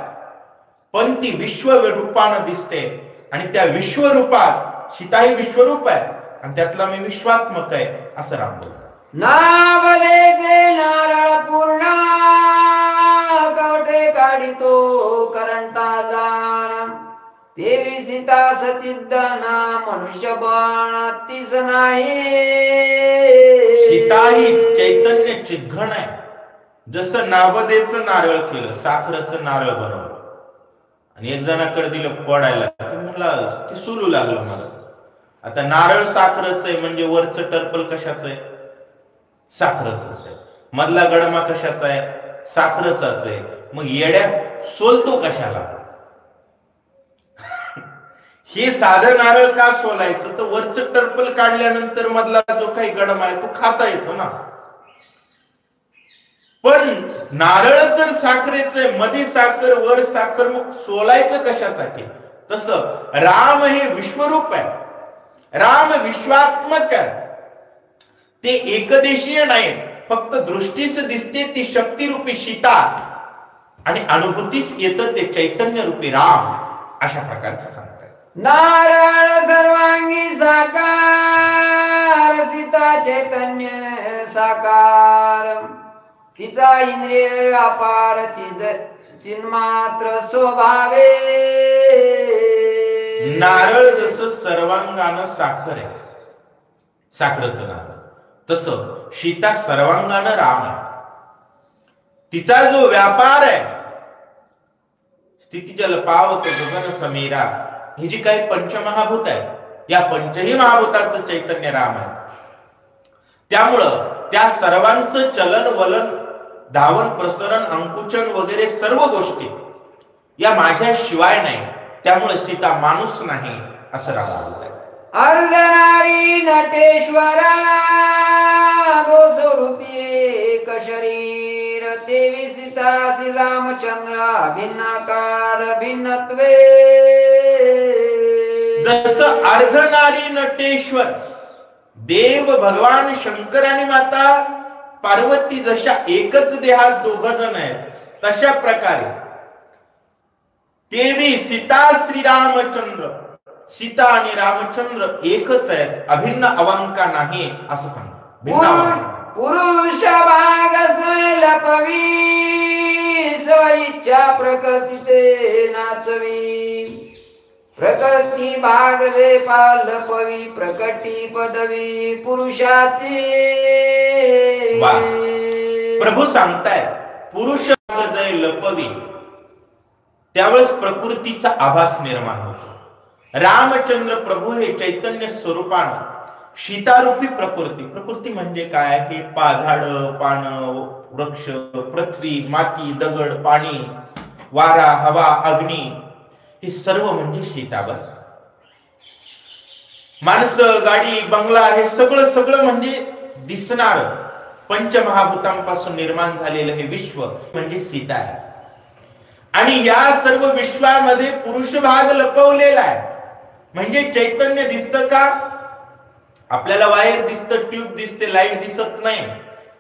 पण ती विश्व रूपानं दिसते. आणि त्या विश्वरूपात सीता ही विश्वरूप आहे आणि त्यातला मी विश्वात्मक आहे असं राम बोलतो. नावदेचे नारळ पूर्ण कवठे काढितो करंटा जाण, देवी सीता सचिद्दना मनुष्य बन तीच नाही. सीता ही चैतन्य चिद्घन आहे. जसं नावदेचं नारळ केलं, साखरेचं नारळ बनवलं आणि एक जणाकडे दिलं फोडायला, म्हणला ते सुरू लागलं मला. आता नारळ साखरच आहे म्हणजे वरचं टर्पल कशाच आहे? साखरच आहे. मधला गडमा कशाचा आहे? साखरचाच आहे. मग येड्या सोलतो कशाला? हे साधं नारळ का सोलायचं? तर वरचं टर्पल काढल्यानंतर मधला जो काही गडमा आहे तो खाता येतो ना. पण नारळ जर साखरेचं आहे, मध्ये साखर वर साखर, मग सोलायचं कशासाठी? तसं राम हे विश्वरूप आहे. राम विश्वात्मक आहे. ते एकदेशीय नाही. फक्त दृष्टीस दिसते ती शक्तिरूपी सीता आणि अनुभूतीस येतं ते चैतन्य रूपी राम. अशा प्रकारचं सांगतात. नारळ सर्वांगी साकार, सीता चैतन्य साकार, तिचा इंद्रिय अपार चिन्मात्र स्वभावे. नारळ जसं सर्वांगानं साखर आहे, साखरेचं नारळ, तसं सीता सर्वांगानं राम आहे. तिचा जो व्यापार आहे, स्थिती जल पावत गगन समीरा, ही जी काही पंचमहाभूत आहे या पंचही महाभूताचं चैतन्य राम आहे. त्यामुळं त्या सर्वांचं चलन वलन धावन प्रसरण अंकुचन वगैरे सर्व गोष्टी या माझ्या शिवाय नाही. त्यामुळे सीता माणूस नाही असं राम बोलताय. अर्धनारी नटेश्वरा दो स्वरूपी एक शरीर तेवी सीता श्री रामचंद्र भिन्नाकार भिन्नत्वे. जसं अर्धनारी नटेश्वर देव भगवान शंकर आणि माता पार्वती जशा एकच देहात दोघ जण आहेत तशा प्रकारे देवी सीता श्री रामचंद्र सीता आणि रामचंद्र एकच आहेत, अभिन्न अवंका नाही असं सांग. पुरुष भाग लपवी स्वइच्छा प्रकृती ते नाचवी प्रकृती भाग रे पालपवी प्रकटी पदवी पुरुषाची. प्रभू सांगताय पुरुष भाग जय लपवी त्यावेळेस प्रकृतीचा आभास निर्माण होतो. रामचंद्र प्रभू हे चैतन्य स्वरूपानं सीतारूपी प्रकृती म्हणजे काय? हे झाड पान वृक्ष पृथ्वी माती दगड पाणी वारा हवा अग्नी हे सर्व म्हणजे सीताबर. माणसं गाडी बंगला हे सगळं म्हणजे दिसणार पंचमहाभूतांपासून निर्माण झालेलं हे विश्व म्हणजे सीता आहे. आणि या सर्व विश्वामध्ये पुरुष भाग लपवलेला आहे. म्हणजे चैतन्य दिसतं का? आपल्याला वायर दिसतं, ट्यूब दिसते, लाईट दिसत नाही.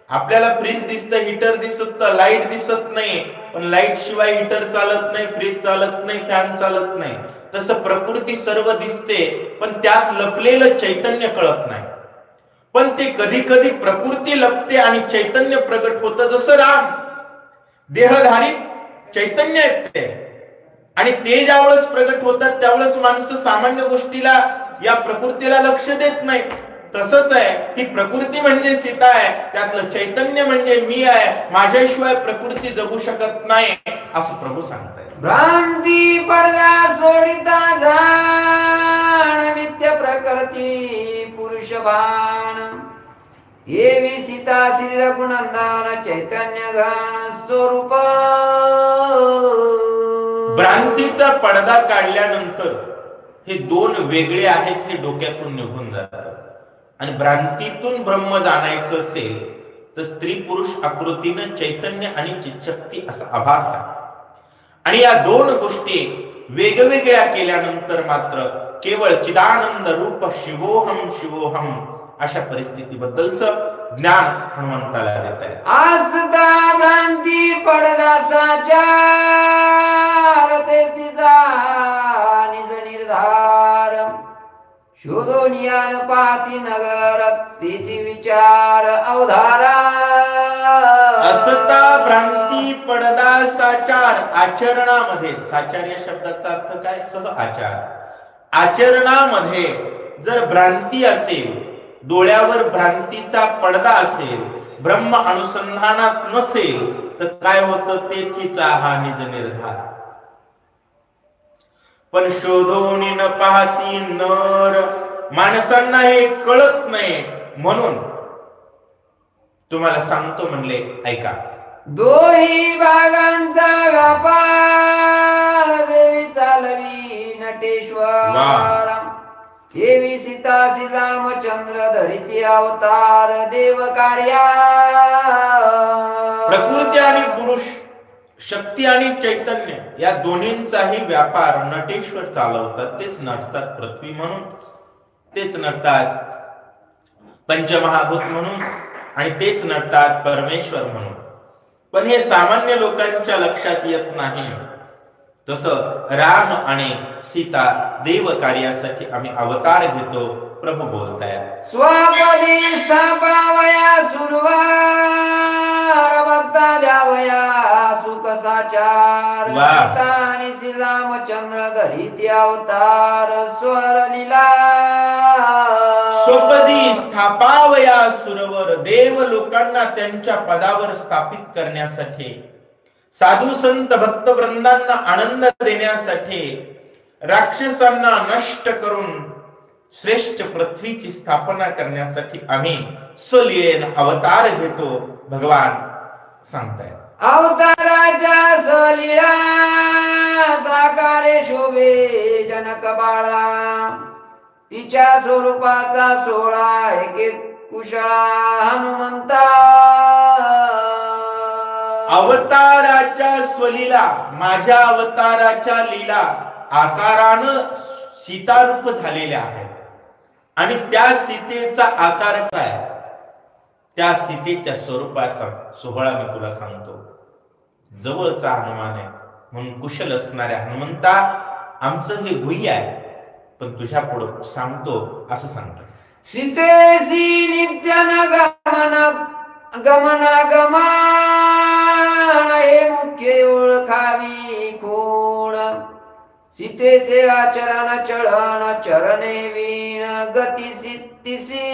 आपल्याला फ्रीज दिसतं, हीटर दिसत, लाईट दिसत नाही. पण लाईट शिवाय हीटर चालत नाही, फ्रीज चालत नाही, फॅन चालत नाही. तसं प्रकृती सर्व दिसते पण त्यात लपलेलं चैतन्य कळत नाही. पण ते कधी कधी प्रकृती लपते आणि चैतन्य प्रगट होतं. जसं राम देहधारित चैतन्य येते आणि ते ज्यावेळेस प्रगट होतात त्यावेळेस माणसं सामान्य गोष्टीला या प्रकृतीला लक्ष देत नाही. तसंच आहे ही प्रकृती म्हणजे सीता आहे, त्यातलं चैतन्य म्हणजे मी आहे. माझ्याशिवाय प्रकृती जगू शकत नाही असं प्रभू सांगताय. भ्रांती पडदा सोडिता जाण मिथ्य प्रकृती पुरुष भान येवी सीता श्री रघुनंदन चैतन्य घन स्वरूप. भ्रांतीचा पडदा काढल्यानंतर हे दोन वेगळे आहेत हे डोक्यातून निघून जातात. आणि भ्रांतीतून ब्रह्म जाणायचं असेल तर स्त्री पुरुष आकृतीनं चैतन्य आणि चित्शक्ती असा आभास आहे. आणि या दोन गोष्टी वेगवेगळ्या केल्यानंतर मात्र केवळ चिदानंद रूप शिवोहम शिवोहम अशा परिस्थितीबद्दलचं ज्ञान हनुमंताला देत आहे. आसता भ्रांती पडदासाच्या तिचा निज निर्धार शोधून यान पाती नगर तिची विचार अवधारा. असता भ्रांती पडदा साचार. आचरणामध्ये साचार या शब्दाचा अर्थ काय? सह आचार. आचरणामध्ये जर भ्रांती असेल, डोळ्यावर भ्रांतीचा पडदा असेल, ब्रह्म अनुसंधानात नसेल तर काय होतं? तेथीचा हा निज निर्धार. पण शोधून न पाहती नर. माणसांना हे कळत नाही म्हणून तुम्हाला सांगतो म्हणले ऐका. दोही भागांचा व्यापार देवी चालवी नटेश्वर देवी सीता श्री रामचंद्र धरिती अवतार देव कार्या. प्रकृती आणि पुरुष शक्ती आणि चैतन्य या दोन्हींचाही व्यापार नटेश्वर चालवतात. तेच नटतात पृथ्वी म्हणून, तेच नटतात पंचमहाभूत म्हणून आणि तेच नटतात परमेश्वर म्हणून. पण हे सामान्य लोकांच्या लक्षात येत नाही. तसं राम आणि सीता देव कार्यासाठी आम्ही अवतार घेतो. प्रभू बोलतायत स्वपदी स्थापावया सुरवार भक्ता द्यावया सुख साचार. सीता आणि श्री रामचंद्र धरिती अवतार स्वर लीला. स्वपदी स्थापावया सुरवर. देव लोकांना त्यांच्या पदावर स्थापित करण्यासाठी, साधू संत भक्त वृंदांना आनंद देण्यासाठी, राक्षसांना नष्ट करून श्रेष्ठ पृथ्वीची स्थापना करण्यासाठी आम्ही स्वलीलेन अवतार घेतो. भगवान सांगतायत अवताराच्या सलीळा साकारे शोभे जनक बाळा. तिच्या स्वरूपाचा सोळा एके कुशळा हनुमंता. अवताराच्या स्वलीला, माझ्या अवताराच्या लीला आकारानं सीतारूप झालेल्या आहेत. आणि त्या सीतेचा आकार काय, त्या सीतेच्या स्वरूपाचा सोहळा मी तुला सांगतो. जवळचा हनुमान आहे म्हणून कुशल असणाऱ्या हनुमंता, आमचं हे गुह्य आहे पण तुझ्या पुढं सांगतो असं सांगतो. सीतेसी नित्य गमन गमन हे मुख्य ओळखावी कोण. सीतेचे आचरण चळण चरणे वीण गती सिद्धिसी.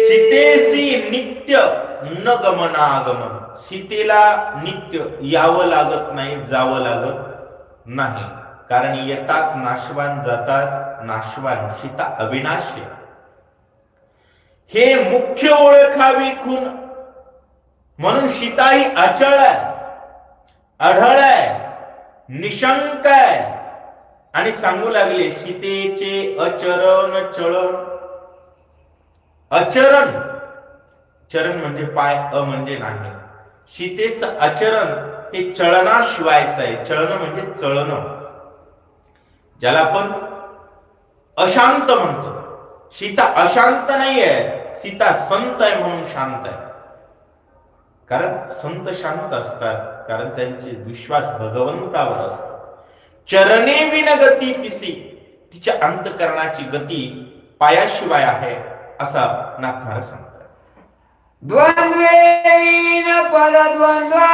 सीतेसी नित्य न गमनागमन, सीतेला नित्य यावं लागत नाही, जावं लागत नाही. कारण येतात नाशवान, जातात नाशवान. सीता अविनाशी. हे मुख्य ओळखावी खून म्हणून सीता ही अचळ आहे, अढळ आहे, निशंक आहे. आणि सांगू लागले सीतेचे अचरण चळण. अचरण, चरण म्हणजे पाय, अ म्हणजे नाही. सीतेचं आचरण हे चळनाशिवायचं आहे. चळण म्हणजे चळणं, ज्याला आपण अशांत म्हणतो. सीता अशांत नाहीये, सीता संत आहे म्हणून शांत आहे. कारण संत शांत असतात, कारण त्यांचे विश्वास भगवंतावर असतो. चरणे विनगती तिसी, तिच्या अंतकरणाची गती पायाशिवाय आहे असा नाथ महाराज सांगतात. द्वंद्वेन पद द्वंद्वा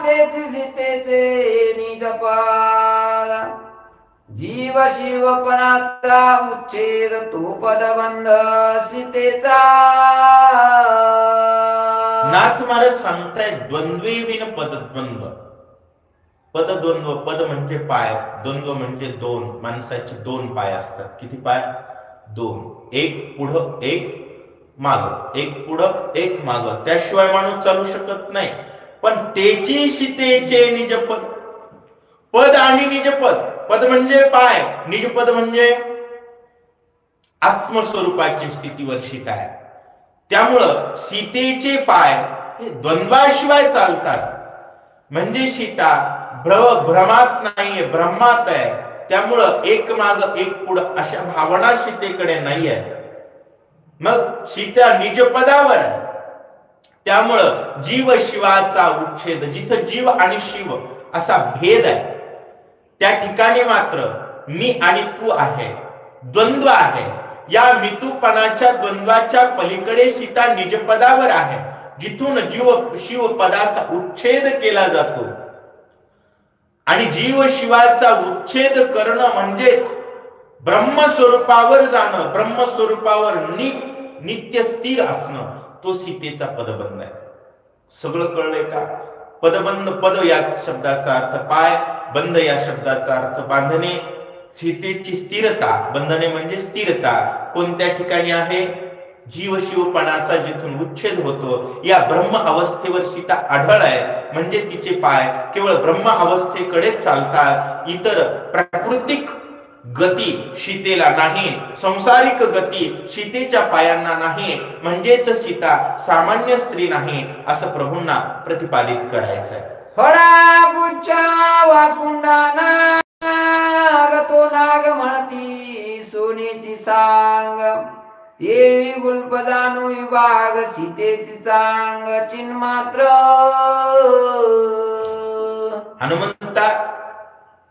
तेचे सीतेचे निज पद. जीव शिवपणाचा उच्छेद तो पदबंध सीतेचा. नाथ महाराज सांगतायत द्वंद्वे विन पदद्वंद्व. पदद्वंद्व, पद म्हणजे पाय, द्वंद्व म्हणजे दोन. माणसाचे दोन पाय असतात. किती पाय? दोन. एक पुढं एक माग, एक पुढं एक माग. त्याशिवाय माणूस चालू शकत नाही. पण तेची सीतेचे निजपद. पद आणि निजपद. पद म्हणजे पाय, निजपद म्हणजे आत्मस्वरूपाची स्थितीवर सीता आहे. त्यामुळं सीतेचे पाय हे द्वंद्वाशिवाय चालतात. म्हणजे सीता भ्रमात नाहीये, ब्रह्मात आहे. त्यामुळं एक माग एक पुढं अशा भावना सीतेकडे नाहीये. मग सीता निजपदावर आहे. त्यामुळं जीव शिवाचा उच्छेद, जिथं जीव आणि शिव असा भेद आहे त्या ठिकाणी मात्र मी आणि तू आहे, द्वंद्व आहे. या मितूपणाच्या द्वंद्वाच्या पलीकडे सीता निजपदावर आहे, जिथून जीव शिव पदाचा उच्छेद केला जातो. आणि जीव शिवाचा उच्छेद करणं म्हणजेच ब्रह्मस्वरूपावर जाणं, ब्रह्मस्वरूपावर नित्य स्थिर असणं. तो सीतेचा पदबंध आहे. सगळं कळलंय का? पदबंध, पद या शब्दाचा अर्थ पाय, बंध या शब्दाचा अर्थ बांधणे. सीतेची स्थिरता, बंधने म्हणजे स्थिरता कोणत्या ठिकाणी आहे? जीव शिवपणाचा जिथून उच्छेद होतो या ब्रह्म अवस्थेवर सीता आढळ आहे. म्हणजे तिचे पाय केवळ ब्रह्म अवस्थेकडेच चालतात. इतर प्राकृतिक गती सीतेला नाही, संसारिक गती सीतेच्या पायांना नाही. म्हणजेच सीता सामान्य स्त्री नाही असं प्रभूंना प्रतिपादित करायचं आहे. फळा पुच्छा वाकुंडाना तो नाग म्हणती सोनेची सांग. देवी गुल्प जाणू विभाग सीतेची चांग चिन्मात्र. हनुमंता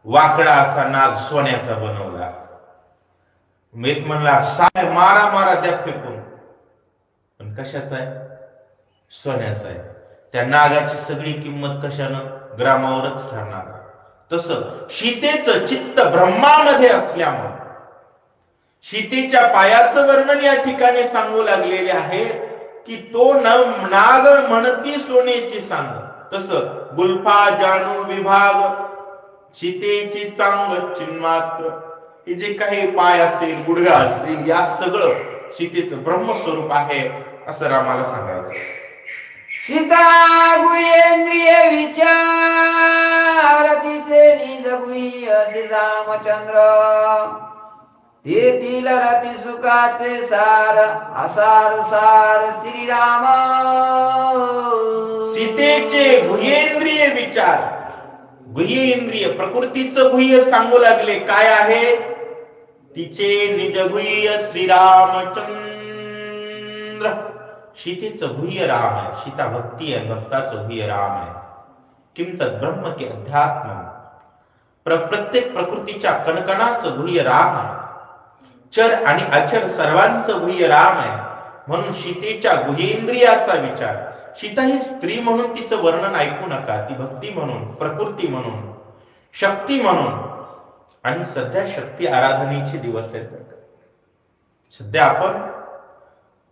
वाकडा असा नाग सोन्याचा बनवला. मेत म्हणला साय मारा मारा द्या फेकून. पण कशाचा आहे? सोन्याचा आहे. त्या नागाची सगळी किंमत कशानं? ग्रामावरच ठरणार. तसं सीतेचं चित्त ब्रह्मामध्ये असल्यामुळे सीतेच्या पायाचं वर्णन या ठिकाणी सांगू लागलेले आहे की तो नाग म्हणती सोन्याची सांग. तसं गुल्फा जाणू विभाग सीतेची चांग चिन्मात्र. हे जे काही पाय असेल, गुडघा असेल, या सगळं सीतेचं ब्रह्मस्वरूप आहे असं रामाला सांगायचं. सीता गुहेंद्रिय विचार तिचे निज गुह्य श्री रामचंद्र तेथील रती सुखाचे सार असार सार श्रीराम. सीतेचे गुह्येंद्रिय विचार, गुह्येंद्रिय प्रकृतीचं गुह्य सांगू लागले काय आहे, तिचे निजगुह्य श्रीरामचंद्र. सीतेचं गुह्य राम आहे, सीता भक्ती आहे, भक्ताचं गुह्य राम आहे. किम तत् ब्रह्म के अध्यात्म, प्रत्येक प्रकृतीच्या कणकणाचं गुह्य राम आहे. चर आणि अचर सर्वांचं गुह्य राम आहे. म्हणून सीतेच्या गुह्येंद्रियाचा विचार, सीता ही स्त्री म्हणून तिचं वर्णन ऐकू नका, ती भक्ती म्हणून, प्रकृती म्हणून, शक्ती म्हणून. आणि सध्या शक्ती आराधनेचे दिवस आहेत. सध्या आपण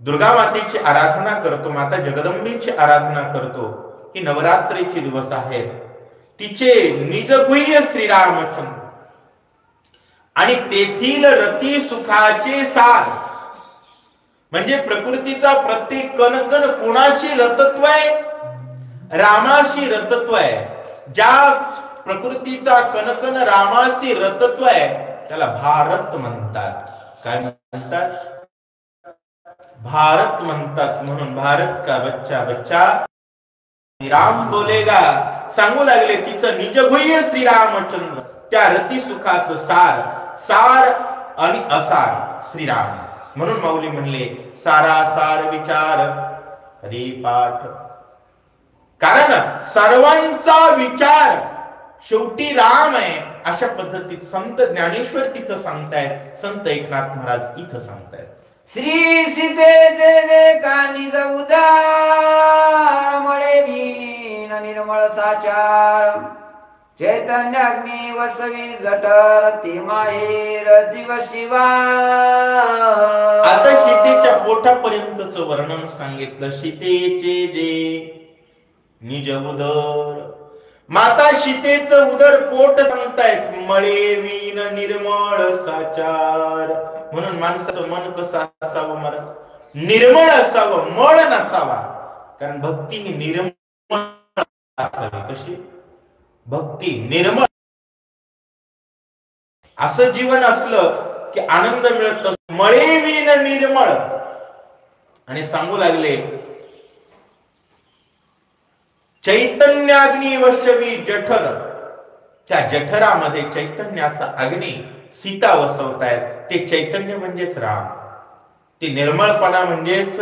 दुर्गा मातेची आराधना करतो, माता जगदंबेची आराधना करतो. ही नवरात्रीचे दिवस आहेत. तिचे निजगुह्य श्रीरामचंद्र आणि तेथील रती सुखाचे सार, म्हणजे प्रकृतीचा प्रत्येक कणकण कोणाशी रतत्व आहे, रामाशी रतत्व आहे. ज्या प्रकृतीचा कणकण रामाशी रतत्व आहे त्याला भारत म्हणतात. काय म्हणतात? भारत म्हणतात. म्हणून भारत का बच्चा बच्चा राम बोलेगा सांगू लागले. तिचं निजगुह्य श्रीरामचंद्र, त्या रती सुखाचं सार, सार आणि असार श्रीराम. म्हणून माऊली म्हणले सारासार विचार हरिपाठ. कारण सर्वांचा विचार शेवटी राम आहे. अशा पद्धतीत संत ज्ञानेश्वर तिथं सांगतायत, संत एकनाथ महाराज इथं सांगतायत. श्री सीतेचे जे कानिज उदार मळे वीण निर्मळ साचार चैतन्याग्नी वसवी जठर ते माहेर जीव शिवा. आता सीतेच्या पोटापर्यंतच वर्णन सांगितलं. सीतेचे जे निज उदर, माता सीतेचं उदर पोट सांगतायत. मळे वीण निर्मळ साचार. म्हणून माणसाचं मन कसं असावं महाराज? निर्मळ असावं, मळ नसावा. कारण भक्ती ही निर्मळ असावी. कशी भक्ती? निर्मळ. असं जीवन असलं की आनंद मिळत. मळे वीण निर्मळ. आणि सांगू लागले चैतन्याग्नी वशवी जठर. त्या जठरामध्ये चैतन्याचा अग्नी सीता वसवतायत. ते चैतन्य म्हणजेच राम, ते निर्मळपणा म्हणजेच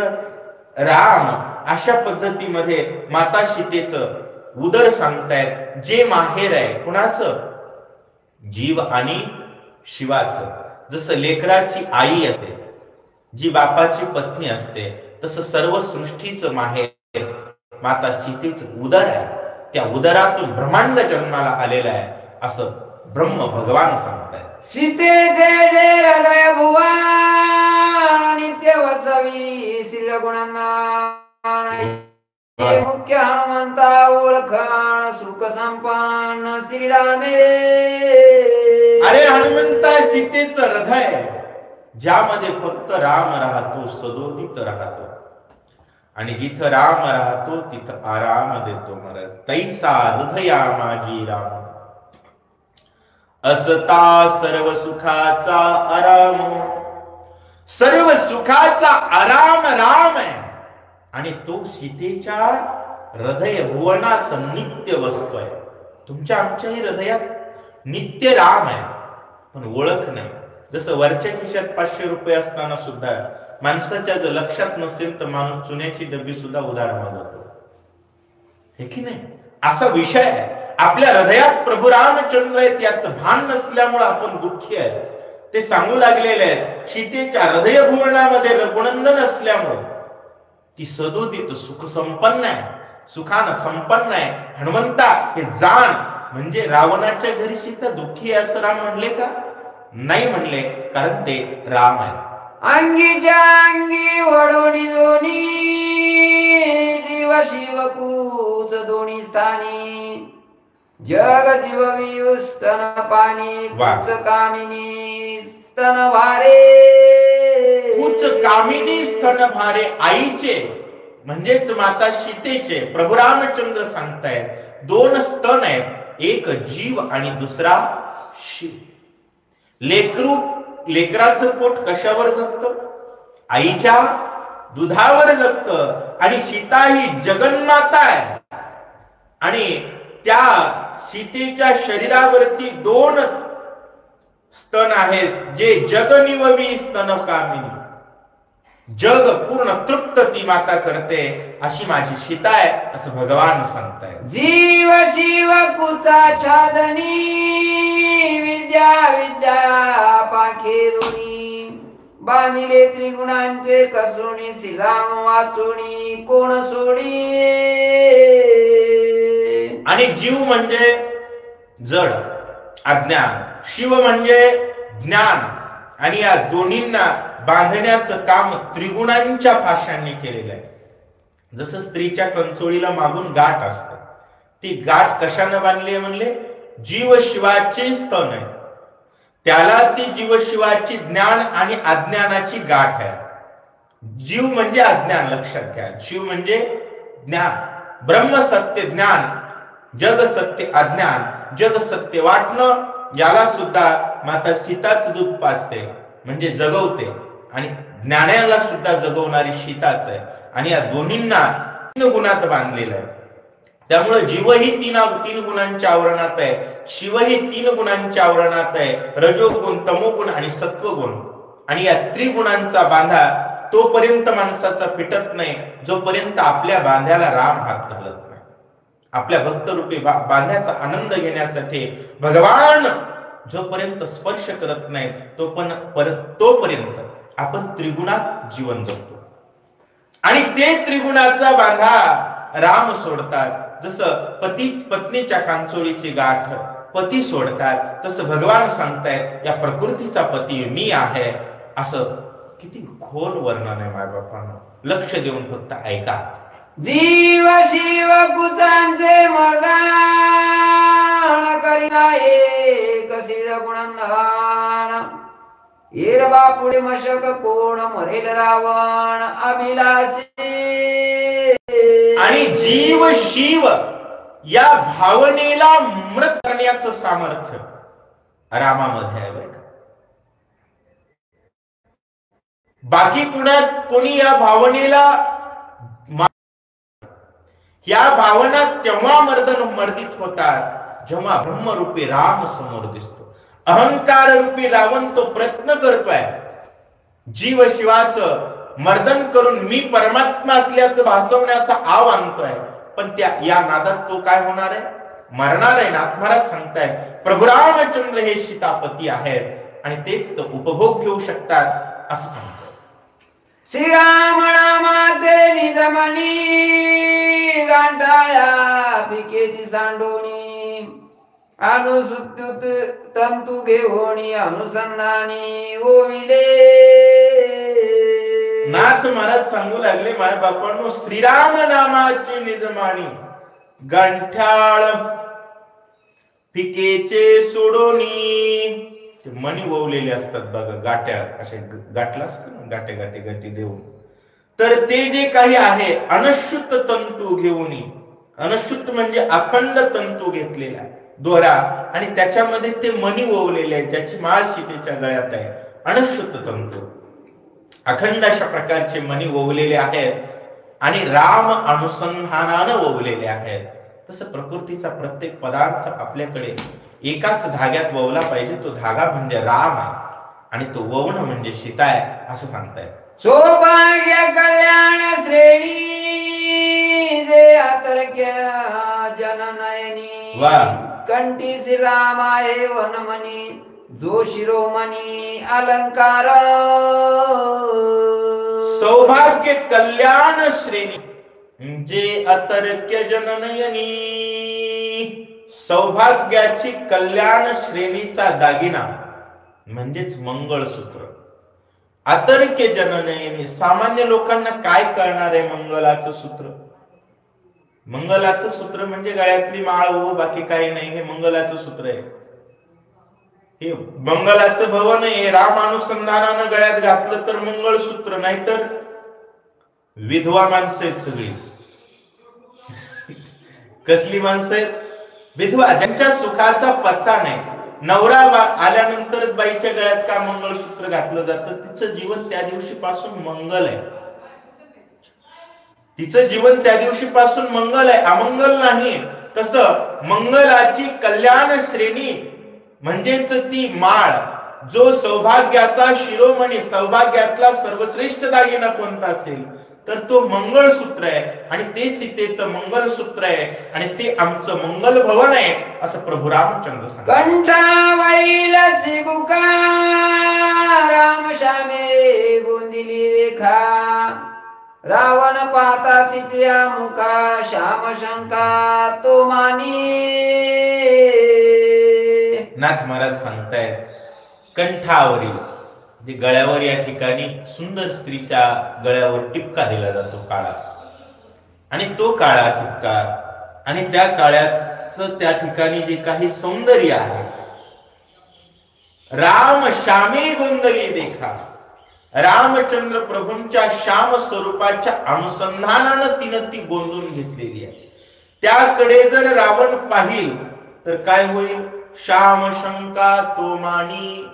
राम. अशा पद्धतीमध्ये माता सीतेचं उदर सांगतायत. जे माहेर आहे कुणाचं? जीव आणि शिवाचं. जसं लेकराची आई असते, जी बापाची पत्नी असते, तसं सर्व सृष्टीचं माहेर माता सीतेचं उदर आहे. त्या उदरातून ब्रह्मांड जन्माला आलेला आहे असं ब्रह्म भगवान सांगतायत. सीतेचे जे हृदय भुवन नित्य वसवी श्री गुणांना मुख्य हनुमंता ओळखण सुख संपन्न श्रीरामे. अरे हनुमंता, सीतेचं हृदय ज्यामध्ये फक्त राम राहतो, सदोदित राहतो. आणि जिथं राम राहतो तिथं आराम देतो महाराज. तैसा हृदया माझी राम, असता सर्व सुखाचा आराम. सर्व सुखाचा आराम राम आहे. आणि तो सीतेच्या हृदय भुवनात नित्य वसतोय. तुमच्या आमच्याही हृदयात नित्य राम आहे, पण ओळख नाही. जसं वरच्या खिशात 500 रुपये असताना सुद्धा माणसाच्या जर लक्षात नसेल तर माणूस चुन्याची डब्बी सुद्धा उधार मागवतो, हे की नाही? असा विषय आहे. आपल्या हृदयात प्रभू रामचंद्र आहेत याचं भान नसल्यामुळे आपण दुःखी आहेत. ते सांगू लागलेले आहेत. सीतेच्या हृदय भुवनामध्ये रघुनंदन असल्यामुळे ती सदोदित सुख संपन्न आहे, सुखानं संपन्न आहे. हनुमंता हे जाण. म्हणजे रावणाच्या घरी सीता दुःखी आहे असं राम म्हणले का? नाही म्हणले, कारण ते राम आहे. अंगीच्या अंगी वडोनी दोनी जीव शिवकूच दोन्ही स्थानी जग जीववी स्तन पाणी वा. कुच कामिनी स्तन भारे कुच कामिनी स्तन भारे आईचे म्हणजेच माता सीतेचे प्रभू रामचंद्र सांगतायत दोन स्तन आहेत, एक जीव आणि दुसरा शिव. लेकराचं पोट कशावर जगतं? आईच्या दुधावर जगतं. आणि सीता ही जगन्माता आहे आणि त्या सीतेच्या शरीरावरती दोन स्तन आहेत जे जगनिववी स्तन कामिनी. जग पूर्ण तृप्त ती माता करते अशी माझी सीता आहे असं भगवान सांगतायत. जीव शिव कुचा छादनी विद्या विद्या पाखे दोन्ही बांधिले त्रिगुणांचे कसोणी श्रीराम वाचोणी कोण सोडी. आणि जीव म्हणजे जड अज्ञान, शिव म्हणजे ज्ञान. आणि या दोन्हींना बांधण्याचं काम त्रिगुणांच्या पाशांनी केलेलं आहे. जसं स्त्रीच्या कंचोळीला मागून गाठ असते, ती गाठ कशानं बांधली आहे म्हणले? जीव शिवाचे स्तन आहे, त्याला ती जीवशिवाची ज्ञान आणि अज्ञानाची गाठ आहे. जीव म्हणजे अज्ञान लक्षात घ्या, शिव म्हणजे ज्ञान. ब्रह्म सत्य ज्ञान, जग सत्य अज्ञान. जग सत्य वाटणं याला सुद्धा माता सीताच दूध पाजते म्हणजे जगवते आणि ज्ञानाला सुद्धा जगवणारी सीताच आहे. आणि या दोन्हींना तीन गुणात बांधलेलं आहे. त्यामुळे जीवही तीन गुणांच्या आवरणात आहे, शिवही तीन गुणांच्या आवरणात आहे, रजोगुण तमोगुण आणि सत्वगुण. आणि या त्रिगुणांचा बांधा तोपर्यंत माणसाचा फिटत नाही जोपर्यंत आपल्या बांध्याला राम हात घालत नाही. आपल्या भक्तरूपी बांध्याचा आनंद घेण्यासाठी भगवान जोपर्यंत स्पर्श करत नाही तोपर्यंत आपण त्रिगुणात जीवन जगतो. आणि ते त्रिगुणाचा बांधा राम सोडतात. जसं पती पत्नीच्या कांचोळीची गाठ पती सोडतात, तसं भगवान सांगतायत या प्रकृतीचा पती मी आहे. असं किती खोल वर्णन आहे मायबापांना, लक्ष देऊन फक्त ऐका. जीव शिव कुचांचे मर्दान करीना एक शिर गुणंधान येरबा पुढे मशक कोण मरेल रावण अभिलाषी. आणि जीव शिव या भावनेला मृत करण्याचं सामर्थ्य रामामध्ये आहे बरं का. बाकी कोणी या भावनेला या भावना तेव्हा मर्दित होतात जेव्हा ब्रह्मरूपी राम समोर दिसतो. अहंकार रूपी रावण तो प्रयत्न करतोय जीव शिवाचं मर्दन करून मी परमात्मा असल्याचं भासवण्याचा आव आणतोय. पण त्या या नादात तो काय होणार आहे? मरणार आहे. नाथ महाराज सांगतायत प्रभू रामचंद्र हे सीतापती आहेत आणि तेच तो उपभोग घेऊ शकतात असं सांगतोय. श्रीराम नामाचे निजमनी गांठाळ्या पिकेची सांडोणी अनुसुत्युत तंतू घेऊनी अनुसंधानी ओविले. नाथ महाराज सांगू लागले माझ्या बापांनो, श्रीराम नामाची निजमाणी गांठाळ पिकेचे सोडोनी. मणी ववलेले असतात बघा, गाट्या असे गाठला असतं ना, गाटे गाटे गाठी देऊन. तर ते जे काही आहे अनशुद्ध तंतू घेऊन, अनशुद्ध म्हणजे अखंड तंतू घेतलेला दोरा आणि त्याच्यामध्ये ते मणी ववलेले आहेत, ज्याची माळ सीतेच्या गळ्यात आहे. अनशुद्ध तंतू अखंड अशा प्रकारचे मणी ववलेले आहेत आणि राम अनुसंधानानं ववलेले आहेत. तसं प्रकृतीचा प्रत्येक पदार्थ आपल्याकडे एकाच धाग्यात ववला पाहिजे. तो धागा म्हणजे राम आहे आणि तो ववणं म्हणजे सीता आहे असं सांगतायत. सौभाग्य कल्याण श्रेणी जे अतर्क्य जननयनी कंठी श्रीराम आहे वनमणी जो शिरोमणी अलंकार. सौभाग्य कल्याण श्रेणी जे अतर्क्य जननयनी, सौभाग्याची कल्याण श्रेणीचा दागिना म्हणजेच मंगळसूत्र. अतर्क्य जननयनी, सामान्य लोकांना काय कळणार आहे मंगळाचं सूत्र? मंगलाचं सूत्र म्हणजे गळ्यातली माळ हो, बाकी काही नाही, हे मंगलाचं सूत्र आहे. हे मंगलाचं भवन आहे. रामानुसंधानानं गळ्यात घातलं तर मंगळसूत्र, नाहीतर विधवा माणसं आहेत सगळी. कसली माणसं आहेत? विधवा, ज्यांच्या सुखाचा पत्ता नाही. नवरा आल्यानंतर बाईच्या गळ्यात का मंगळसूत्र घातलं जातं? तिचं जीवन त्या दिवशी पासून मंगल आहे. तिचं जीवन त्या दिवशी पासून मंगल आहे, अमंगल नाही. तसं मंगलाची कल्याण श्रेणी म्हणजेच ती माळ, जो सौभाग्याचा शिरोमणी, सौभाग्यातला सर्वश्रेष्ठ दागिना कोणता असेल तर तो मंगळसूत्र आहे. आणि ते सीतेचं मंगलसूत्र आहे आणि ते आमचं मंगल भवन आहे, असं प्रभू रामचंद्र सांगतात. कंठावरील चिबुका राम श्यामे गोंदिली रेखा, रावण पाहता तिच्या मुखा श्याम शंका तो मानी. नाथ महाराज सांगतायत कंठावरील, जे गळ्यावर, या ठिकाणी सुंदर स्त्रीच्या गळ्यावर टिपका दिला जातो काळा, आणि तो काळा टिपका आणि त्या काळ्याचं त्या ठिकाणी जे काही सौंदर्य आहे, राम श्यामे गोंदली देखा, रामचंद्र प्रभूंच्या श्याम स्वरूपाच्या अनुसंधानानं तिनं ती गोंदून घेतलेली आहे. त्याकडे जर रावण पाहिल तर काय होईल? श्याम शंका तो मानी,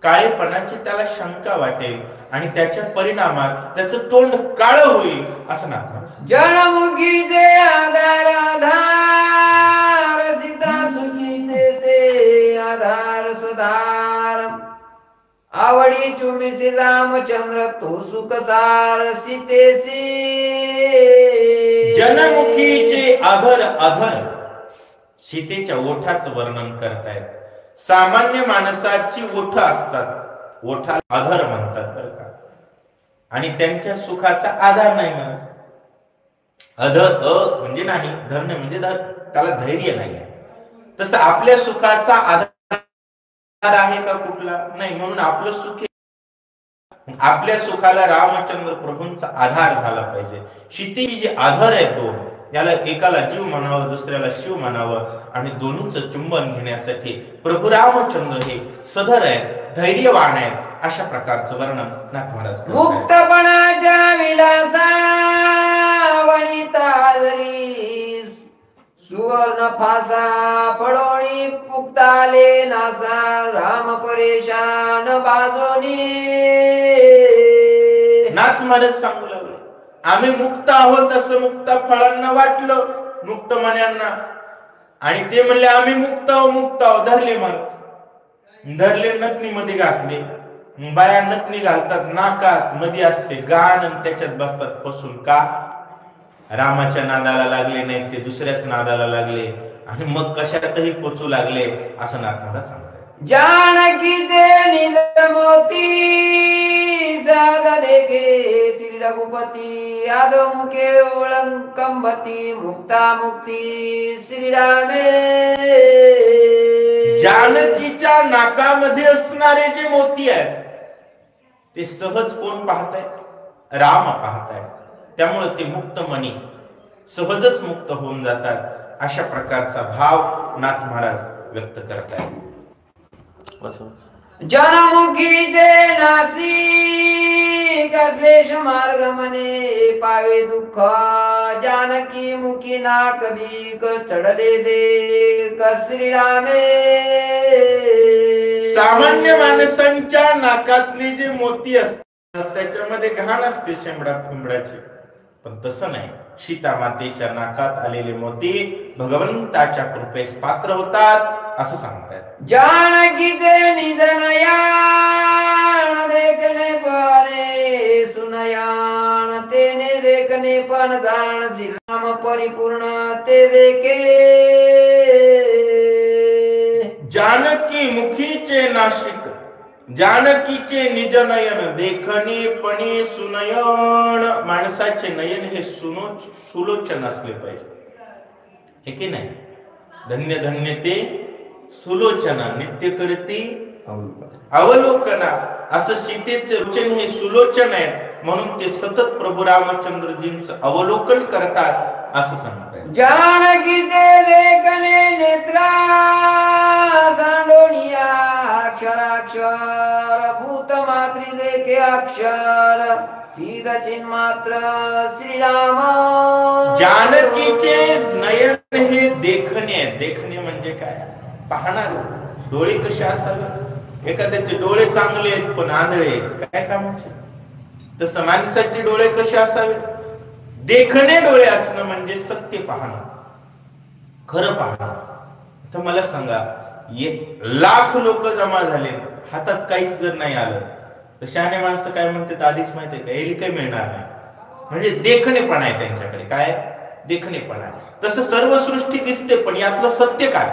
काळेपणाची त्याला शंका वाटेल आणि त्याच्या परिणामात त्याचं तोंड काळ होईल, असं ना. जनमुखीचे आधार आधार, सीता सुखीचे ते आधार सधार, आवडी चुमिसी रामचंद्र तो सुखसार सीतेसी. जनमुखीचे अधर अधर, सीतेच्या ओठाचं वर्णन करतायत. सामान्य माणसाची ओठ असतात, ओठाला अधर म्हणतात बरं का, आणि त्यांच्या सुखाचा आधार नाही म्हणायचा. म्हणजे नाही, धरणे म्हणजे त्याला धैर्य नाही आहे. तसं आपल्या सुखाचा आधार आहे का कुठला? नाही. म्हणून आपलं सुख, आपल्या सुखाला रामचंद्र प्रभूंचा आधार झाला पाहिजे. सीतेची जे आधार आहे तो, याला एकाला जीव म्हणावं, दुसऱ्याला शिव म्हणावं, आणि दोन्हीचं चुंबन घेण्यासाठी प्रभू रामचंद्र हे सधर आहेत, धैर्यवान आहेत, अशा प्रकारचं वर्णन नाथ महाराज करतात. मुक्तपणाच्या विलासा वनिता जरी, सुवर्ण फासा फळोणी पुक्ताले नासा, राम परेशान बाजोनी. नाथ महाराज सांगू लागले, आम्ही मुक्त आहोत असं मुक्त फळांना वाटलं, मुक्त मन्यांना, आणि ते म्हणले आम्ही मुक्त आहो, मुक्त आहो. धरले महाराज, धरले, नथनी मध्ये घातले. बाया नथनी घालतात, नाकात मध्ये असते गाण, आणि त्याच्यात बसतात फसून. का? रामाच्या नादाला लागले नाहीत, ते दुसऱ्याच नादाला लागले आणि मग कशातही पोचू लागले, असं नाथ महाराज सांगतात. जानकीचे निज मोती साधा देखे, श्री रघुपती आदो मुखे ओळंकंबती, मुक्ता मुक्ती श्रीरामे. जानकीच्या नाकामध्ये असणारे जे मोती आहेत ते सहज कोण पाहताय? राम पाहताय. त्यामुळे ते मुक्त मनी सहजच मुक्त होऊन जातात. अशा प्रकारचा भाव नाथ महाराज व्यक्त करतायत. जनमुखीचे नासी, कसलेश मार्ग मने पावे दुःख, जानकी मुखी नाक भीक चढले दे श्रीरामे. सामान्य माणसांच्या नाकातले जे मोती असतात त्याच्यामध्ये घाण असते शेंबडा फिंबडाची, पण तसं नाही. सीता मातेच्या नाकात आलेले मोती भगवंताच्या कृपेस पात्र होतात, असं सांगतात. जानकीचे निज नयान, देखणे पणे सुनयान, तेने देखणे पण जाण, श्रीराम परिपूर्ण ते देखे. जानकी मुखीचे नाशिक, जानकीचे निज नयन, देखणे पणी सुनयन. माणसाचे नयन हे सुलोचन असले पाहिजे, हे की नाही? धन्य धन्य ते सुलोचना, नित्य करती अवलोकना. असं सीतेचे लोचन हे सुलोचन आहेत, म्हणून ते सतत प्रभू रामचंद्रजींचं अवलोकन करतात, असं सांगताय. जानकीचे देखणे नेत्रा सांडोनिया अक्षराक्षर भूत मात्री देखे अक्षर सीध चिन्मात्र श्रीराम. जानकीचे नयन हे देखणे. देखणे म्हणजे काय? पाहणार. डोळे कसे असावे? एखाद्याचे डोळे चांगले आहेत पण आंधळे काय कामाचे? तसं माणसाचे डोळे कसे असावे? देखणे डोळे असणं म्हणजे सत्य पाहणं, खरं पाहणं. तर मला सांगा, लाख लोक जमा झाले, हातात काहीच जर नाही आलं तर शहाणे माणसं काय म्हणतात आधीच माहितीये का? याला काही मिळणार नाही. म्हणजे देखणेपणा आहे त्यांच्याकडे. काय? देखणेपणा आहे. तसं सर्व सृष्टी दिसते पण यातलं सत्य काय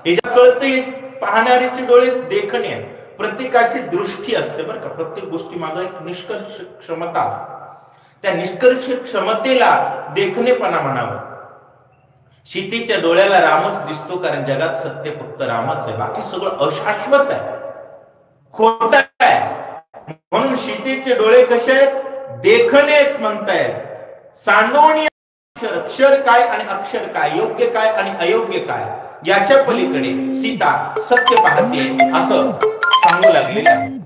हे ज्या कळते पाहणाऱ्याचे डोळे देखणे आहे. प्रत्येकाची दृष्टी असते बरं का. प्रत्येक गोष्टी मागे एक निष्कर्ष क्षमता असते. त्या निष्कर्ष क्षमतेला देखणेपणा म्हणावं. सीतेच्या डोळ्याला रामच दिसतो कारण जगात सत्य फक्त रामच आहे, बाकी सगळं अशाश्वत आहे, खोट आहे. म्हणून सीतेचे डोळे कसे आहेत? देखणे आहेत म्हणतायत. सांडोणी अक्षर. अक्षर काय आणि अक्षर काय, योग्य काय आणि अयोग्य काय याच्या पलीकडे सीता सत्य पाहते असं सांगू लागलेलं आहे.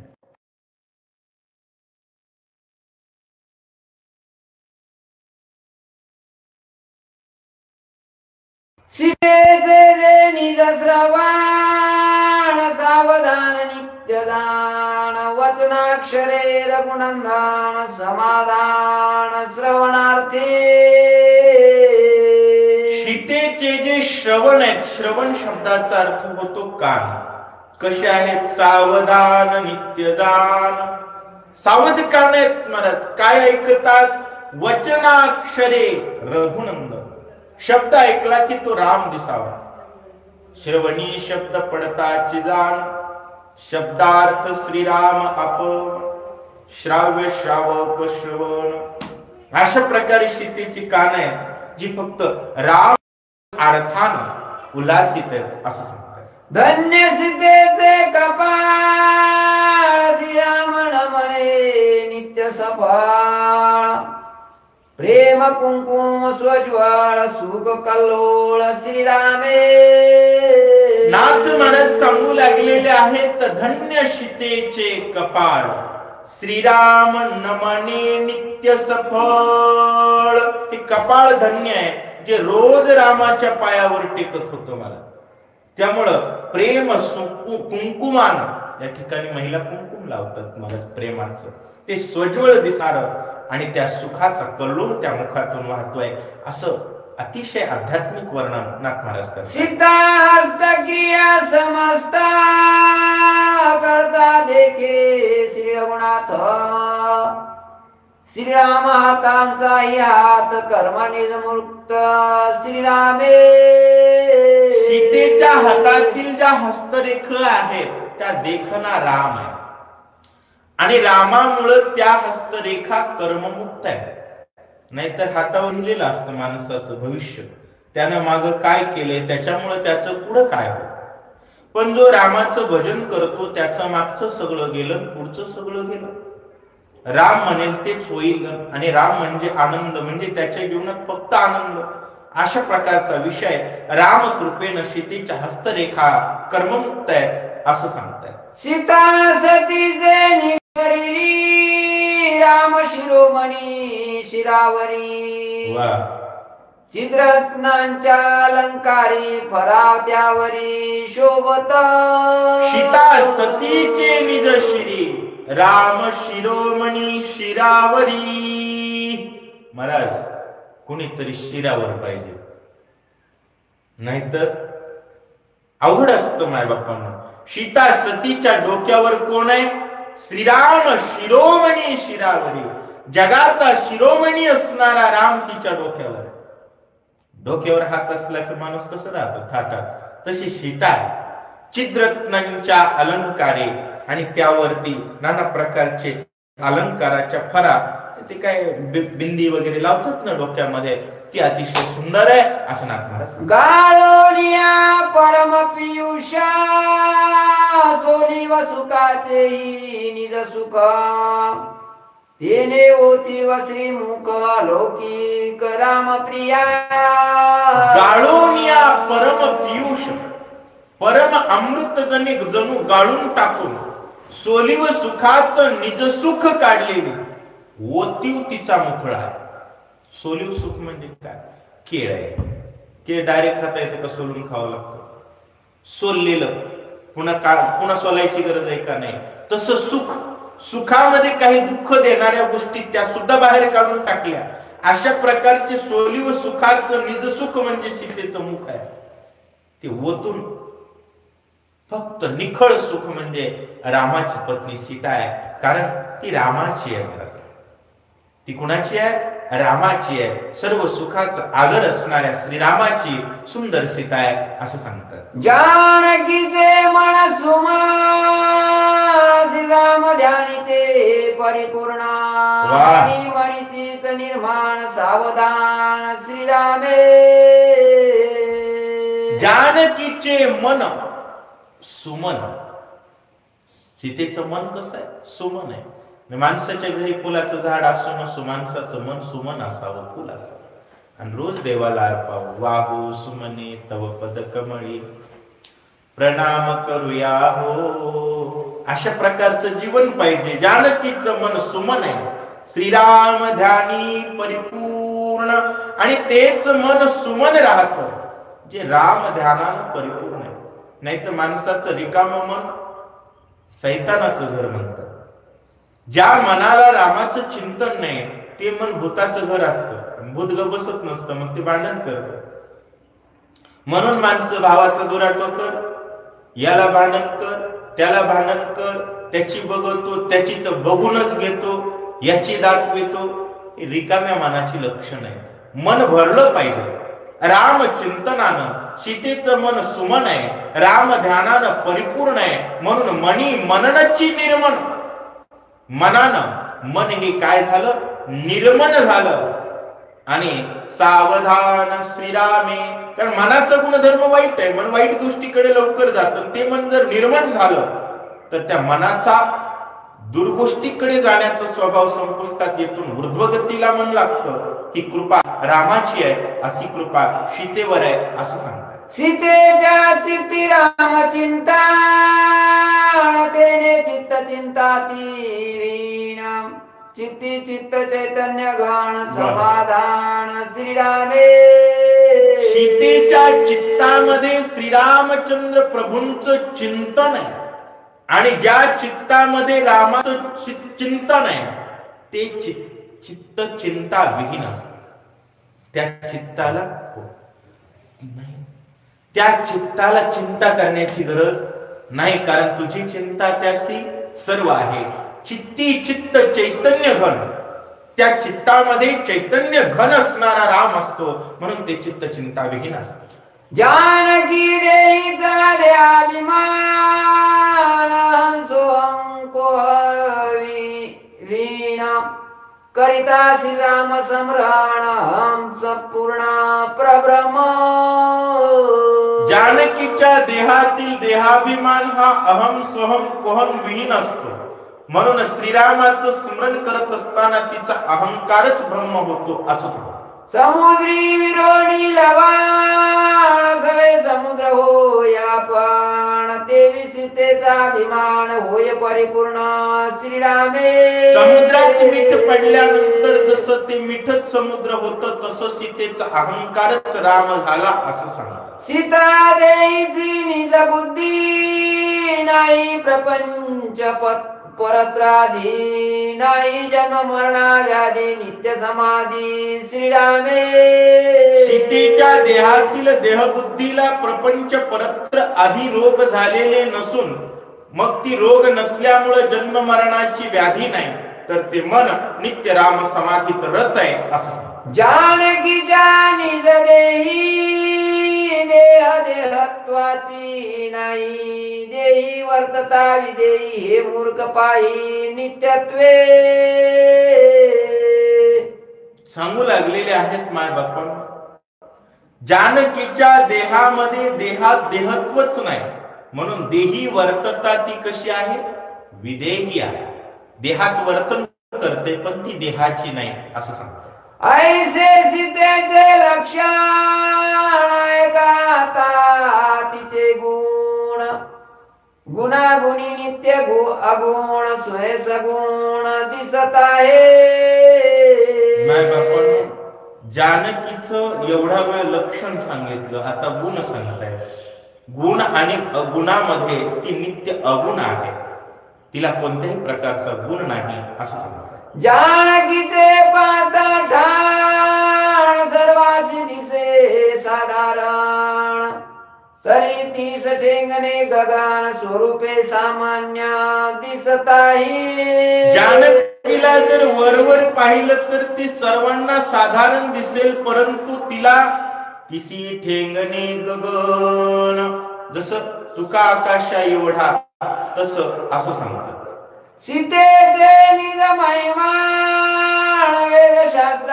सीतेचे जे निज श्रवण सावधान नित्यदान वचनाक्षरे रघुनंदन समाधान श्रवणार्थे. सीतेचे जे श्रवण आहेत, श्रवण शब्दाचा अर्थ होतो कान. कसे आहेत? सावधान नित्यदान. सावध कान आहेत महाराज. काय ऐकतात? वचनाक्षरे रघुनंदन. शब्द ऐकला की तो राम दिसावा. श्रवणी शब्द पडताची जाण. शब्दार्थ श्रीराम आपण. श्राव्य श्रावक श्रवण. अशा प्रकारे सीतेची कान आहे जी फक्त राम अर्थानं उल्हासित आहेत असं सांगतात. धन्य सीतेचे कपाळ श्रीराम म्हणे नित्य सफळ. प्रेम कुंकुम स्वज्वाळ सुख कल्लोळ श्रीरामे. नाथ महाराज सांगू लागलेले आहेत, धन्य सीतेचे कपाळ श्रीराम नमने नित्य सफळ. हे कपाळ धन्य आहे जे रोज रामाच्या पायावर टेकत होतं मला. त्यामुळं प्रेम कुंकुमान, या ठिकाणी महिला कुंकुम लावतात मला प्रेमाचं, ते स्वज्वळ दिसणार आणि त्या सुखाचा कल्लोळ त्या मुखातून वाहतोय असं अतिशय आध्यात्मिक वर्णन नाथ महाराज करतात. सीता हस्तक्रिया समस्त करता देखे श्री रघुनाथ. श्रीराम हातांचाही हात कर्म निजमुक्त श्रीरामे. सीतेच्या हातातील ज्या हस्तरेखा आहेत त्या देखना राम आहे आणि रामामुळं त्या हस्तरेखा कर्ममुक्त आहे. नाहीतर हातावर लिहिलेलं असतं माणसाचं भविष्य, त्यानं माग काय केलंय त्याच्यामुळे त्याचं पुढं काय होत. पण जो रामाचं भजन करतो त्याचं मागचं सगळं गेलं, पुढचं सगळं गेलं. राम म्हणेल तेच होईल आणि राम म्हणजे आनंद, म्हणजे त्याच्या जीवनात फक्त आनंद. अशा प्रकारचा विषय राम कृपेनं सीतेच्या हस्तरेखा कर्ममुक्त आहे असं सांगताय. सीता सतीचे निवरिली राम शिरोमणी शिरावरी. वा. चित्ररत्नांच्या अलंकारी फरावत्यावरी शोभत. सीता सतीचे निज शिरी राम शिरोमणी शिरावरी. महाराज कुणीतरी शिरावर पाहिजे, नाहीतर अवघड असतं माय बाप्पांना. सीता सतीच्या डोक्यावर कोण आहे? श्रीराम शिरोमणी शिरावरी. जगाचा शिरोमणी असणारा राम तिच्या डोक्यावर. डोक्यावर हात असला की माणूस कसं राहतो? थाटात. तशी सीता चित्ररत्नांच्या अलंकारे आणि त्यावरती नाना प्रकारचे अलंकाराच्या फरा, ते काय बिंदी वगैरे लावतात ना डोक्यामध्ये, ती अतिशय सुंदर आहे असं नाथ महाराज. गाळोनिया परम पियुषा सोनी व सुखाचे निज सुख. येणे होती व श्रीमुख लौकिक राम प्रिया गाळून या परम पियुष परम अमृत जणू गाळून टाकून सोलीव सुखाचं निज सुख काढलेली ओतीव तिचा मुखडा आहे. सोलीव सुख म्हणजे काय? केळ आहे. केळ डायरेक्ट खाता येते का? सोलून खावं लागतं. सोललेलं पुन्हा सोलायची गरज आहे का? नाही. तसं सुख, सुखामध्ये काही दुःख देणाऱ्या गोष्टी त्या सुद्धा बाहेर काढून टाकल्या. अशा प्रकारचे सोलीव सुखाचं निज सुख म्हणजे सीतेचं मुख आहे. ते ओतून फक्त निखळ सुख म्हणजे रामाची पत्नी सीता आहे. कारण ती रामाची आहे. ती कुणाची आहे? रामाची आहे. सर्व सुखाचा आगर असणाऱ्या श्रीरामाची सुंदर सीता आहे असं सांगतात. जानकीचे मन सुमन श्रीराम ध्यानिते परिपूर्ण मणी मणीचीच निर्माण सावधान श्रीरामे. जानकीचे मन सुमन. सीतेचं मन कसं आहे? सुमन आहे. माणसाच्या घरी फुलाचं झाड असो नसो, माणसाचं मन सुमन असावं, फुल असावं. आणि रोज देवाला अर्पावं. वाहू सुमने तव पद कमळी प्रणाम करूया हो. अशा प्रकारचं जीवन पाहिजे. जानकीचं मन सुमन आहे. श्रीराम ध्यानी परिपूर्ण आणि तेच मन सुमन राहतं जे राम ध्यानानं परिपूर्ण आहे. नाही तर माणसाचं रिकामं मन सैतानाचं घर म्हणतात. ज्या मनाला रामाचं चिंतन नाही ते मन भूताचं घर असतं. भूत ग बसत नसतं, मग ते भांडण करत. म्हणून माणसं भावाचा दुराटो कर, याला भांडण कर, त्याला भांडण कर, त्याची बघतो, त्याची तर बघूनच घेतो, याची दाखवितो. हे रिकाम्या मनाची लक्षण आहे. मन भरलं पाहिजे राम चिंतनानं. सीतेचं मन सुमन आहे, राम ध्यानानं परिपूर्ण आहे. म्हणून मणी मननची निर्मण. मनानं मन हे काय झालं? निर्मळ झालं. आणि सावधान श्रीरामे. कारण मनाचा गुणधर्म वाईट आहे. मन वाईट गोष्टीकडे लवकर जातं. ते मन जर निर्मळ झालं तर त्या मनाचा दुर्गोष्टीकडे जाण्याचा स्वभाव संपुष्टात येतून ऊर्ध्वगतीला मन लागतं. ही कृपा रामाची आहे. अशी कृपा सीतेवर आहे असं सांगतात. सीतेच्या चित्ती राम चिंता तेने चित्त चिंता ती वीणा चित्ती चित्त चैतन्य गाण समाधान श्रीरामे. सीतेच्या चित्तामध्ये श्रीरामचंद्र प्रभूंचं चिंतन आहे. आणि ज्या चित्तामध्ये रामाचं चिंतन आहे ते चित्त चिंता विहीन असत. त्या चित्ताला नाही, त्या चित्ताला चिंता करण्याची गरज नाही. कारण तुझी चिंता त्याशी सर्व आहे. चित्ती चित्त चैतन्य घन. त्या चित्तामध्ये चैतन्य घन असणारा राम असतो. म्हणून ते चित्त चिंता विहीन असते. जानकी देईचा देहाभिमान सोहं कोहवी वीणा करिता श्रीराम सम्राण हंस पूर्ण प्रभ्रम. जानकीच्या देहातील देहाभिमान हा अहम सोहम कोहम विहीन असतो. म्हणून श्रीरामाचं स्मरण करत असताना तिचा अहंकारच ब्रह्म होतो असं सांगतो. समुद्री विरोणी लवाण सवे समुद्र होया पण देवी सीतेचा अभिमान होय परिपूर्ण श्रीरामे. समुद्रात मीठ पडल्यानंतर जसं ते मीठच समुद्र होतं तसं सीतेचा अहंकारच राम झाला असं सांगतात. सीता देईची निज बुद्धी नाही प्रपंच परत्राधी नाही जन्म मरणा व्याधी नित्य समाधी श्रीरामे. सीतेच्या देहातील देहबुद्धीला प्रपंच परत्र आधी रोग झालेले नसून मग ती रोग नसल्यामुळे जन्म मरणाची व्याधी नाही तर ते मन नित्य राम समाधीत रत आहे असं. जानकीच्या निज देही देह देहत्वाची नाही देही वर्तता विदेही हे मूर्ख पायी नित्यत्वे. सांगू लागलेले आहेत माय बाप्पा. जानकीच्या देहामध्ये देहात देहत्वच नाही म्हणून देही वर्तता ती कशी आहे? विदेही आहे. देहात वर्तन करते पण ती देहाची नाही असं सांगतात. ऐसे सीतेचे लक्षण ऐकाता तिचे गुण गुणागुणी नित्य अगुण स्वय सगुण दिसत आहे. नाही बापा, जानकीचं एवढा वेळ लक्षण सांगितलं, आता गुण सांगताय. गुण आणि अगुणामध्ये ती नित्य अगुण आहे, तिला कोणत्याही प्रकारचा गुण नाही असं सांगतात. जानकीचे पाता ठाण सर्वासी दिसे साधारण तरी तीस ठेंगणे गगन स्वरूपे सामान्य दिसत आहे. जानकीला जर वरवर पाहिलं तर ती सर्वांना साधारण दिसेल, परंतु तिला तिसी ठेंगणे गगन, जसं तुका आकाशा एवढा तसं असं सांगतात. सीतेचे निज महिमान वेदशास्त्र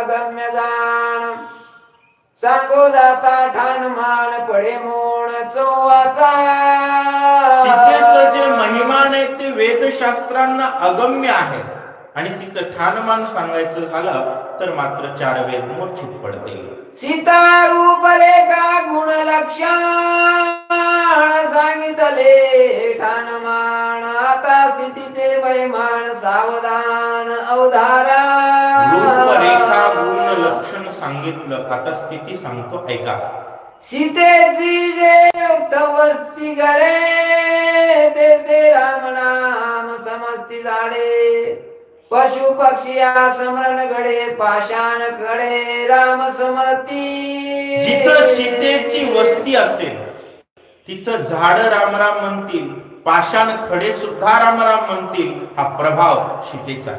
गम्य जाण सांगो जाता ठाण मान पडे मोण चोवाचा. सीतेचं जे महिमान आहे ते वेदशास्त्रांना अगम्य आहे आणि तिचं ठाणमान सांगायचं झालं तर मात्र 4 वेद मूर्छित पडते. सीता रूप रेखा गुण लक्षण सांगितले ठाणमान आता स्थितीचे महिमान सावधान अवधारा. रूप रेखा गुण लक्षण सांगितलं, आता स्थिती सांगतो ऐका. सीतेची जे वस्ती गळे ते राम नाम समस्ती झाले पशु पक्षी स्मरण घडे पाषाण खडे राम समरती. जिथं सीतेची वस्ती असेल तिथं झाड रामराम म्हणतील, पाषाण खडे सुद्धा रामराम म्हणतील. हा प्रभाव सीतेचा.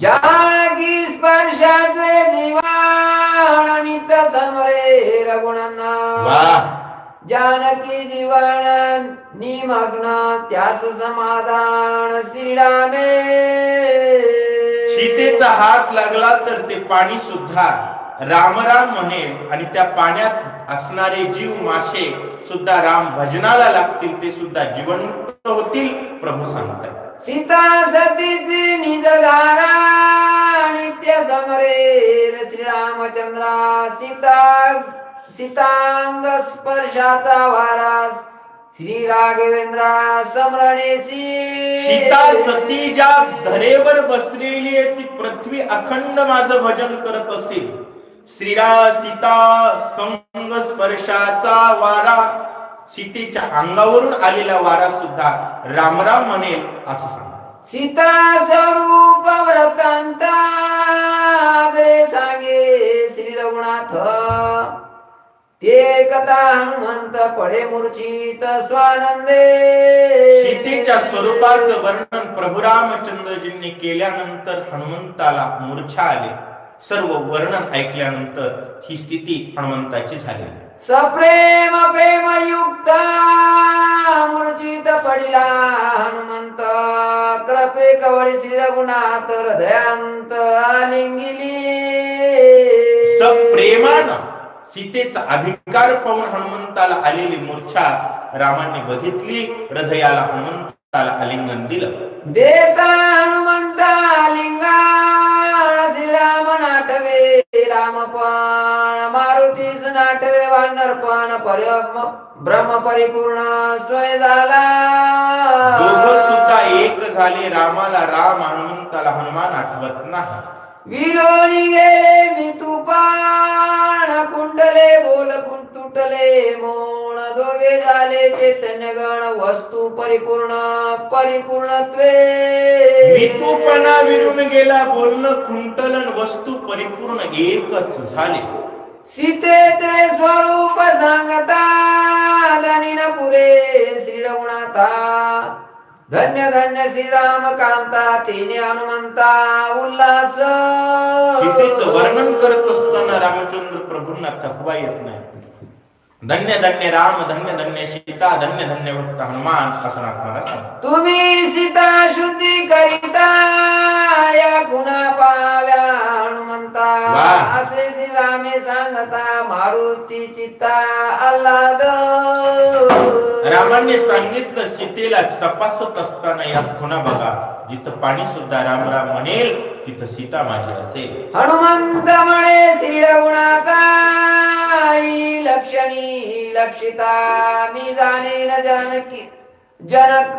जानकी स्पर्शाचे जीवन नित्य समरे रघुनंदन जानकी जीवन निमग्न त्यास समाधान श्रीरामे. सीतेचा हात लागला तर ते पाणी सुद्धा रामराम म्हणेल आणि त्या पाण्यात असणारे जीव मासे सुद्धा राम भजनाला लागतील, ते सुद्धा जीवनमुक्त होतील. प्रभू सांगतात सीता सतीची निजधारा नित्य समरे श्रीरामचंद्रा सीतांग स्पर्शाचा वारास श्री राघवेंद्रा समरणेसी. सीता सती ज्या धरेवर बसलेली आहे ती पृथ्वी अखंड माझं भजन करत असेल. सीता संग स्पर्शाचा वारा, सीतेच्या अंगावरून आलेला वारा सुद्धा रामराम म्हणेल असं सांग. सीता स्वरूप व्रतांता सांगे श्री रघुनाथ ते कथा हनुमंत पडे मूर्छित स्वानंदे. सीतेच्या स्वरूपाचं वर्णन प्रभू रामचंद्रजींनी केल्यानंतर हनुमंताला मूर्छा आली. सर्व वर्णन ऐकल्यानंतर ही स्थिती हनुमंताची झाली. सप्रेम प्रेम युक्त मूर्छित पडिला हनुमंत कृपे कवळी श्री रघुनाथ हृदयांत आलिंगिली. सप्रेमानं सीतेचा अधिकार पाहून हनुमंताला आलेली मूर्छा रामाने बघितली. हृदयाला हनुमंताला आलिंगन दिलं. देता हनुमंता आलिंगन श्रीराम नाटवे रामपण मारुतीस नाटवे वानरपण ब्रह्म परिपूर्ण स्वय झाला. दोघं सुद्धा एक झाले. रामाला राम, हनुमंताला हनुमान आठवत नाही. विरोनी गेले मी तुपान कुंडले बोल तुटले मोण दोघे झाले चैतन्य गण वस्तू परिपूर्णत्वे. मितूपणा विरून गेला, बोलणं खुंटलन, वस्तू परिपूर्ण एकच झाले. सीतेचे स्वरूप सांगता दानिन पुरे श्री रघुनाथा धन्य धन्य श्रीराम कांता तेने हनुमंता उल्हास. सीतेचं वर्णन करत असताना रामचंद्र प्रभूंना थकवा येत नाही. धन्य धन्य राम, धन्य धन्य सीता, धन्य धन्य भक्त हनुमान असं नाथाला सांग. तुम्ही सीता शुद्धी करिता या गुणा पाव्या हनुमंता असे श्रीरामे सांगता मारुती चित्ता आल्हाद. रामाने सांगितलं सीतेला तपासत असताना यात खुणा बघा, जिथं पाणी सुद्धा राम राम म्हणेल तिथं सीता माझी असेल. हनुमंत म्हणे श्री रघुनाथा लक्षणी लक्षिता मी जाणे न जानकी जनक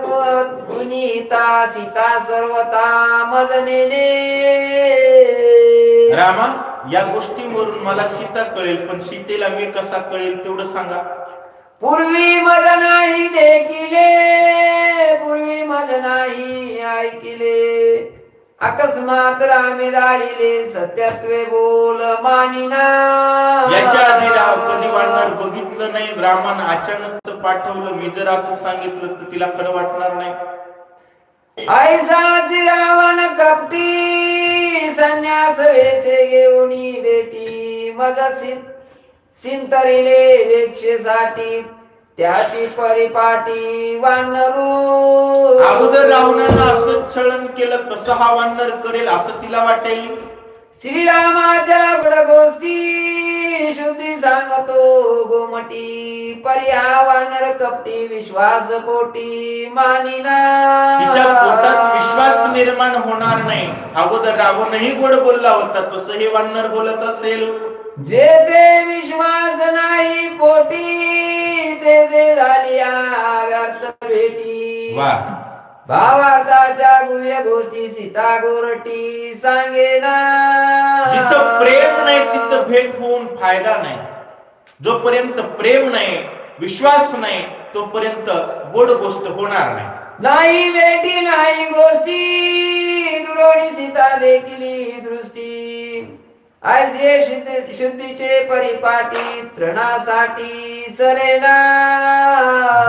पुनीता सीता सर्वता मजनेने. रामा, या गोष्टीवरून मला सीता कळेल, पण सीतेला मी कसा कळेल तेवढं सांगा. पूर्वी मज नाही देखिले, पूर्वी मज नाही ऐकिले, अकस्मात रामे दाळिले सत्यत्वे बोल मानिना. याच्या आधी राव कधी वाटणार बघितलं नाही, रामानं अचानक पाठवलं. मी जर असं सांगितलं तर तिला खरं वाटणार नाही. ऐसा रावण कपटी संन्यास वेशे घेऊनी बेटी मज सिंतरिले वेक्षेसाठी त्याची परिपाटी वानरू. अगोदर रावणानं असं छळन केलं, तसं हा वानर करेल असं तिला वाटेल. श्रीरामाच्या गोष्टी शुद्धी सांगतो गोमटी, पर्या वानर कपटी विश्वास पोटी मानिना. तिच्या पोटात विश्वास निर्माण होणार नाही. अगोदर रावणही गोड बोलला होता, तसं हे वानर बोलत असेल. जे ते विश्वास नाही पोटी ते झाली व्यर्थ भेटी. वा, भावार्थाच्या गुह्य गोष्टी सीता गोरटी सांगेना. जिथं प्रेम नाही तिथं भेट होऊन फायदा नाही. जोपर्यंत प्रेम नाही, विश्वास नाही, तोपर्यंत गोड गोष्ट होणार नाही. नाही भेटी नाही गोष्टी दुरोणी सीता देखिली दृष्टी. ऐसे शुद्धीचे परिपाटी तृणासाठी सरेना.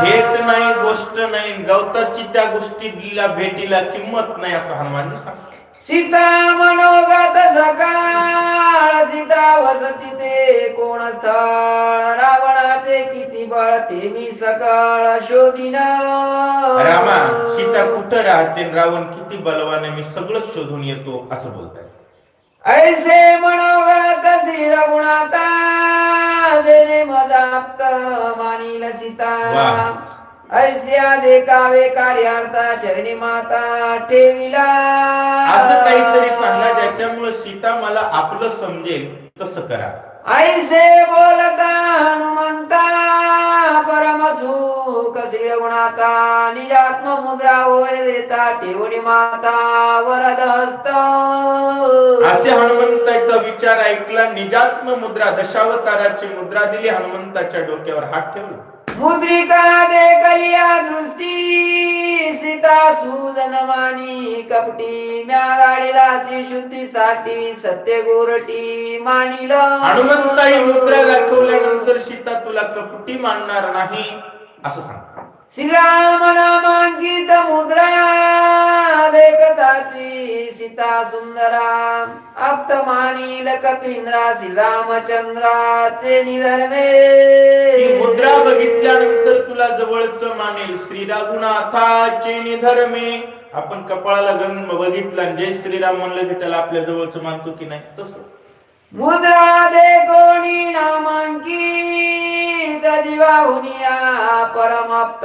भेट नाही, गोष्ट नाही, गवताची त्या गोष्टीला भेटीला किंमत नाही असं हनुमानजी सांगतात. सीता मनोगत सकाळ सीता वसती ते कोण स्थळ. रावणाचे किती बळ ते मी सकाळ शोधिना. रामा, सीता कुठं राहते, रावण किती बलवान आहे, मी सगळं शोधून येतो असं बोलताय. ऐसे मनोगत श्री रघुनाथा जेणे मजाप्त मानिल सीता. ऐस्या देखावे कार्यार्था चरणी माता ठेविला. असं काहीतरी सांगा ज्याच्यामुळे सीता मला आपलं समजेल, तसं करा. ऐसे बोलता हनुमंता परम सुख श्री रघुनाथा. निजात्म मुद्रा होय देता ठेवणी माता वरद हस्त. असे हनुमंताचा विचार ऐकला. निजात्म मुद्रा, दशावताराची मुद्रा दिली, हनुमंताच्या डोक्यावर हात ठेवला. मुद्रिका देखलिया दृष्टी सीता सुजन मानी कपटी. म्यादाडीलासी शुद्धीसाठी सत्य गोरटी मानिल. हनुमंताई मुद्रा दाखवल्यानंतर सीता तुला कपटी मानणार नाही असं सांग. श्रीराम नामांकित मुद्रा देखताची सीता सुंदरा. आप्त मानिल कपिंद्रा श्रीरामचंद्राचे निधर्मे. ही मुद्रा बघितल्यानंतर तुला जवळच मानेल. श्री रघुनाथाचे निधर्मे. आपण कपाळाला गंध बघितला, जय श्रीराम म्हणलं की त्याला आपल्या जवळच मानतो की नाही, तसं मुद्रा देखोणी नामांकित जीवाहुनिया परमाप्त.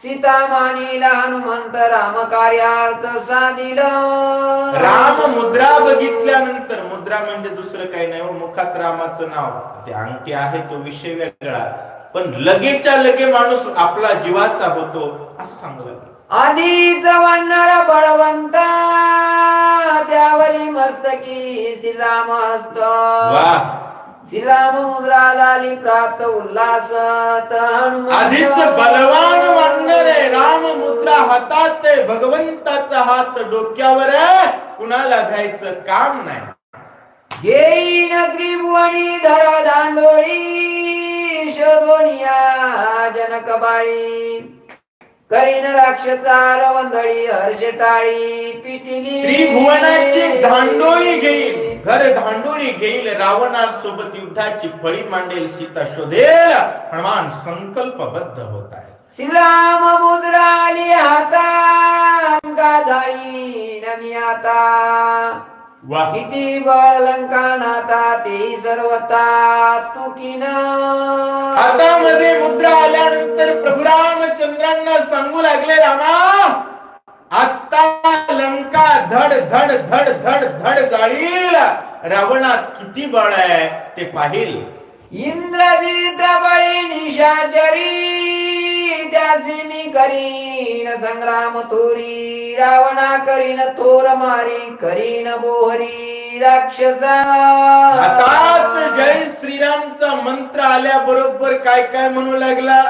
सीता मानिला हनुमंत राम कार्यार्थ साधिल. राम मुद्रा बघितल्यानंतर, मुद्रा म्हणजे दुसरं काही नाही, मुखात रामाचं नाव, ते अंगठी आहे तो विषय वेगळा, पण लगेच्या लगे माणूस आपला जीवाचा होतो असं सांगू लागलं. आधीच वानर बळवंता त्यावरी मस्तकी श्रीराम हस्त. वाह, श्रीराम मुद्रा झाली प्राप्त उल्हास. आधीच बलवान वानर आहे, राम मुद्रा हातात आहे, भगवंताचा हात डोक्यावर आहे, कुणाला घ्यायचं काम नाही. घेईन त्रिभुवनी धर दांडोळी शोधोनिया जनक बाळी. करीन राक्षसार वंदळी हर्ष टाळी पिटिली. त्रिभुवनाची धांडोळी घेईल, घर धांडोळी घेईल, रावणासोबत युद्धाची फळी मांडेल, सीता शोधेल. हनुमान संकल्पबद्ध होत आहे. श्रीराम मुद्रा आली हाता लंका झाली नमी आता. वाह, किती बळ लंका नाता ते सर्वता तुकीन. हातामध्ये मुद्रा आल्यानंतर मित्रांना सांगू लागले, रामा आता लंका धड धड धड धड धड जाळील, रावणात किती बळ आहे ते पाहिल. इंद्रजित बळी निशाचरी, त्यासी मी करीन संग्राम थोरी, रावणा करीन थोर मारी, करीन बोहरी राक्षसा. हातात जय श्रीरामचा मंत्र आल्याबरोबर काय काय म्हणू लागला.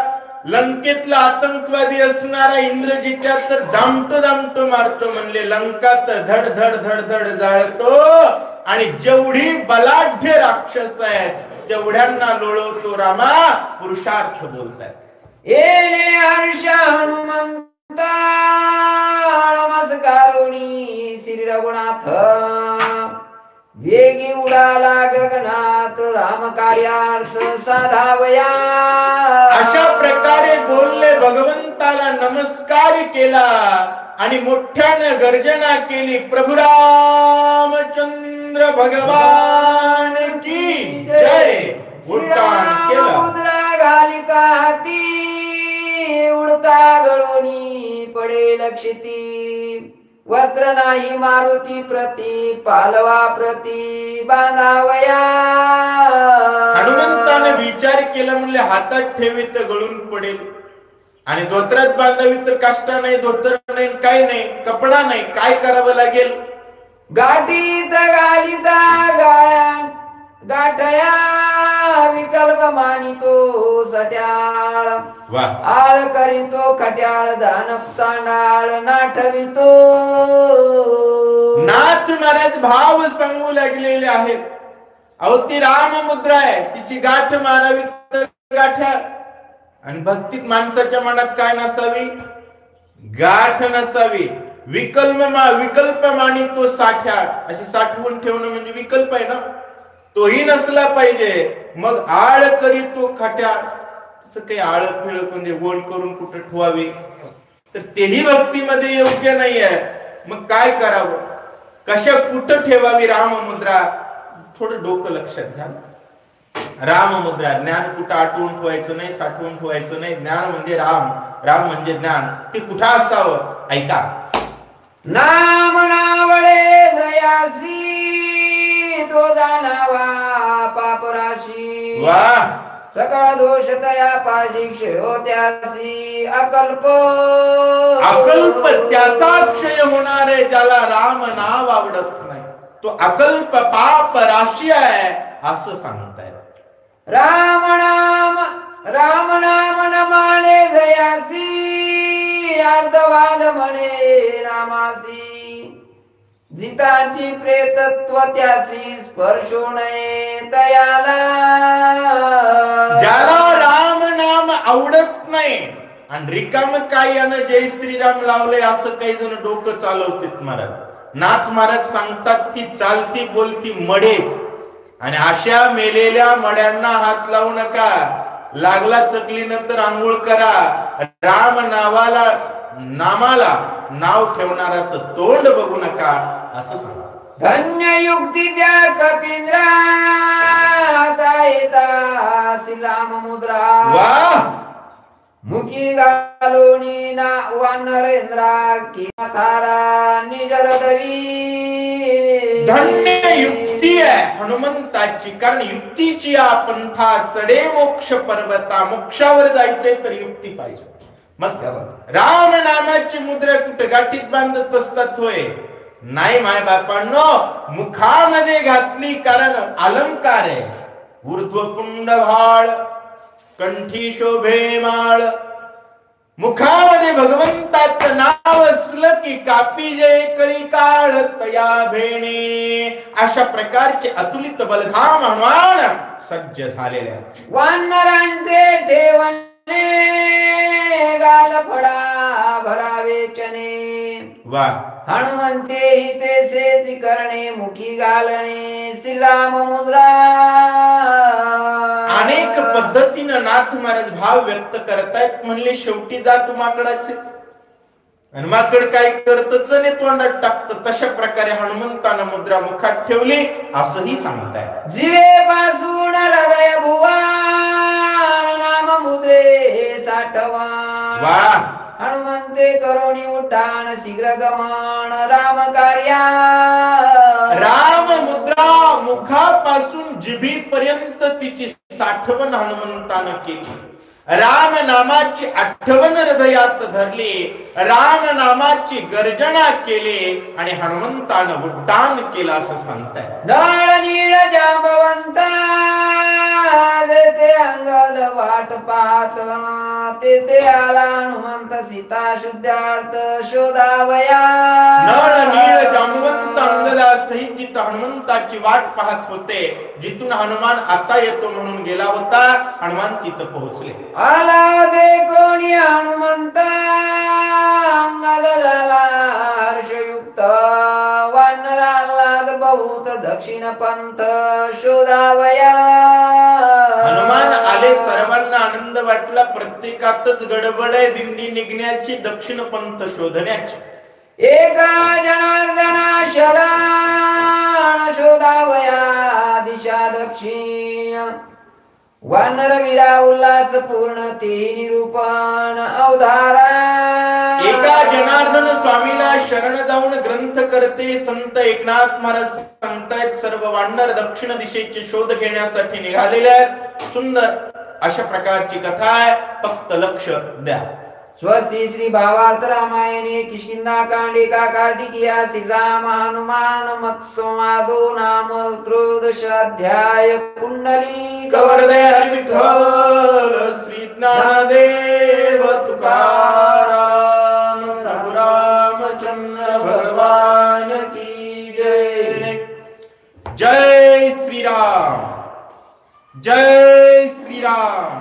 लंकेतला आतंकवादी असणारा इंद्रजित्या तर दामटो दामटो मारतो म्हणले, लंका तर धड धड धड धड जाळतो, आणि जेवढी बलाढ्य राक्षस आहेत तेवढ्यांना लोळवतो. रामा पुरुषार्थ बोलताय. येणे हर्ष हनुमंता, नमस्कारुणी श्री रघुनाथ, वेगी उडाला गगनात, राम कार्यार्थ साधावया. अशा प्रकारे बोलले, भगवंताला नमस्कार केला आणि मोठ्याने गर्जना केली, प्रभु रामचंद्र भगवान की जय. उड्डाण केलं. मुद्रा घालिता हाती, उडता गळोनी पडे लक्षिती, वस्त्र नाही मारुती प्रती, पालवा प्रती बांधावया. हनुमंताने विचार केला, म्हणले हातात ठेवी तर गळून पडेल, आणि धोत्रात बांधावी तर काष्टा नाही, धोतर नाही, काय नाही, कपडा नाही, काय करावं लागेल. गाठीत घालिता गाळ्या गाठळ्या, विकल्प मानितो सट्याळ, आळ करीतो खट्याळ, दानप चांडाळ नाठवितो. नाथ महाराज भाव सांगू लागलेले आहेत. अहो ती राम मुद्रा आहे, तिची गाठ मारावी तर गाठ्या, आणि भक्तीत माणसाच्या मनात काय नसावी, गाठ नसावी. विकल्प मानितो साठ्या, अशी साठवून ठेवणं म्हणजे विकल्प आहे ना, तोही नसला पाहिजे. मग आळ करीतो खाट्या, त्याचं काही आळ फिळ म्हणजे गोल करून कुठे ठेवावी, तर तेही भक्तीमध्ये योग्य नाही आहे. मग काय करावं, कशा कुठं ठेवावी राममुद्रा. थोडं डोकं लक्षात घ्या. राममुद्रा, ज्ञान कुठं आठवून ठेवायचं नाही, साठवून ठेवायचं नाही. ज्ञान म्हणजे राम, राम म्हणजे ज्ञान. ते कुठं असावं, ऐका. नाम नावडे दयाश्री, तो जाणावा पापराशी. वाह. सकळ दोष तया पाशी, क्षय त्यासी अकल्प. अकल्प त्याचा क्षय होणार आहे ज्याला राम नाव आवडत नाही, तो अकल्प पाप राशी आहे असं सांगतायत. राम नाम नमाने दयासी, अर्धवाद म्हणे नामासी. जिताची प्रेतत्व त्यासी, स्पर्शो नये तयाला. ज्याला राम नाम आवडत नाही आणि रिकाम काय यानं जय श्रीराम लावले असं काही जण डोकं चालवतात महाराज. नाथ महाराज सांगतात ती चालती बोलती मडे, आणि अशा मेलेल्या मड्यांना हात लावू नका. लागला चकलीनंतर आंघोळ करा. राम नामाला नाव ठेवणाराचं तोंड बघू नका असं सांगा. धन्य युक्ती त्या कपिंद्रा, येता श्रीराम मुद्रा. वाह. मुखी घालूनी ना वा नरेंद्रा, की थारा निजर दवी. धन्य युक्ती आहे हनुमंताची, कारण युक्तीची या पंथा चढे मोक्ष पर्वता. मोक्षावर जायचंय तर युक्ती पाहिजे. मग राम नामाची मुद्रा कुठे गाठीत बांधत असतात होय? नाही माय बापांनो, मुखामध्ये घातली, कारण अलंकार आहे. ऊर्ध्वपुंड भाळ, कंठी शोभे माळ. मुखामध्ये भगवंताचं नाव असलं की कापी जे कळी काळ तया भेणे. अशा प्रकारचे अतुलित बलधाम हनुमान सज्ज झालेले. वानरांचे ठेवणे, गाल फडा भरावे चने. वा. हनुमंते हितेसे करणे, मुखी घालणे श्रीराम मुद्रा. अनेक पद्धतीनं नाथ महाराज भाव व्यक्त करतायत. म्हणले शेवटी जा तू माकडाचेच, आणि माकड काय करतच नाही तोंडात टाकत. तशा प्रकारे हनुमंतानं मुद्रा मुखात ठेवली असंही सांगताय. जीवे पासून हृदय भुवा, नाम मुद्रे साठवा. वा हनुमंते करोणी उड्डाण शीघ्र गमन राम कार्या राम मुद्रा मुखापासून जिभीपर्यंत तिची साठवण हनुमंतानं केली. राम नामाची आठवण हृदयात धरली, राम नामाची गर्जना केली आणि हनुमंतानं उड्डाण केलं असं सांगताय. नळ नीळ जांबवंता तेथे अंगद वाट पाहत तेथे आला हनुमंत सीता शुद्धार्थ शोधावया. नळ नीळ जांबवंत अंगदासहित जिथं हनुमंताची वाट पाहत होते, जिथून हनुमान आता येतो म्हणून गेला होता, हनुमान तिथं पोहोचले. आला दे कोणी हनुमंत अंगद झाला हर्षयुक्त वानराला बहुत दक्षिण पंथ शोधावया. हनुमान आले, सर्वांना आनंद वाटला. प्रत्येकातच गडबड आहे दिंडी निघण्याची, दक्षिण पंथ शोधण्याची. एका जनार्दना शरण शोधावया दिशा दक्षिण. वानर वीरा उल्हास पूर्ण ते निरूपण अवधारा. एका जनार्दन स्वामीला शरण जाऊन ग्रंथ करते संत एकनाथ महाराज सांगतायत, सर्व वानर दक्षिण दिशेचे शोध घेण्यासाठी निघालेले आहेत. सुंदर अशा प्रकारची कथा आहे, फक्त लक्ष द्या. स्वस्ति श्री भावार्थ रामायणे किष्किंधा कांडे का कार्तिकीया श्री राम हनुमान मत्संवादो नाम त्रयोदश अध्याय. कुंडली कवरदे हरी विठ्ठल श्री ज्ञानदेव तुकाराम प्रभु रामचंद्र भगवान की जय. जय श्री राम, जय श्री राम.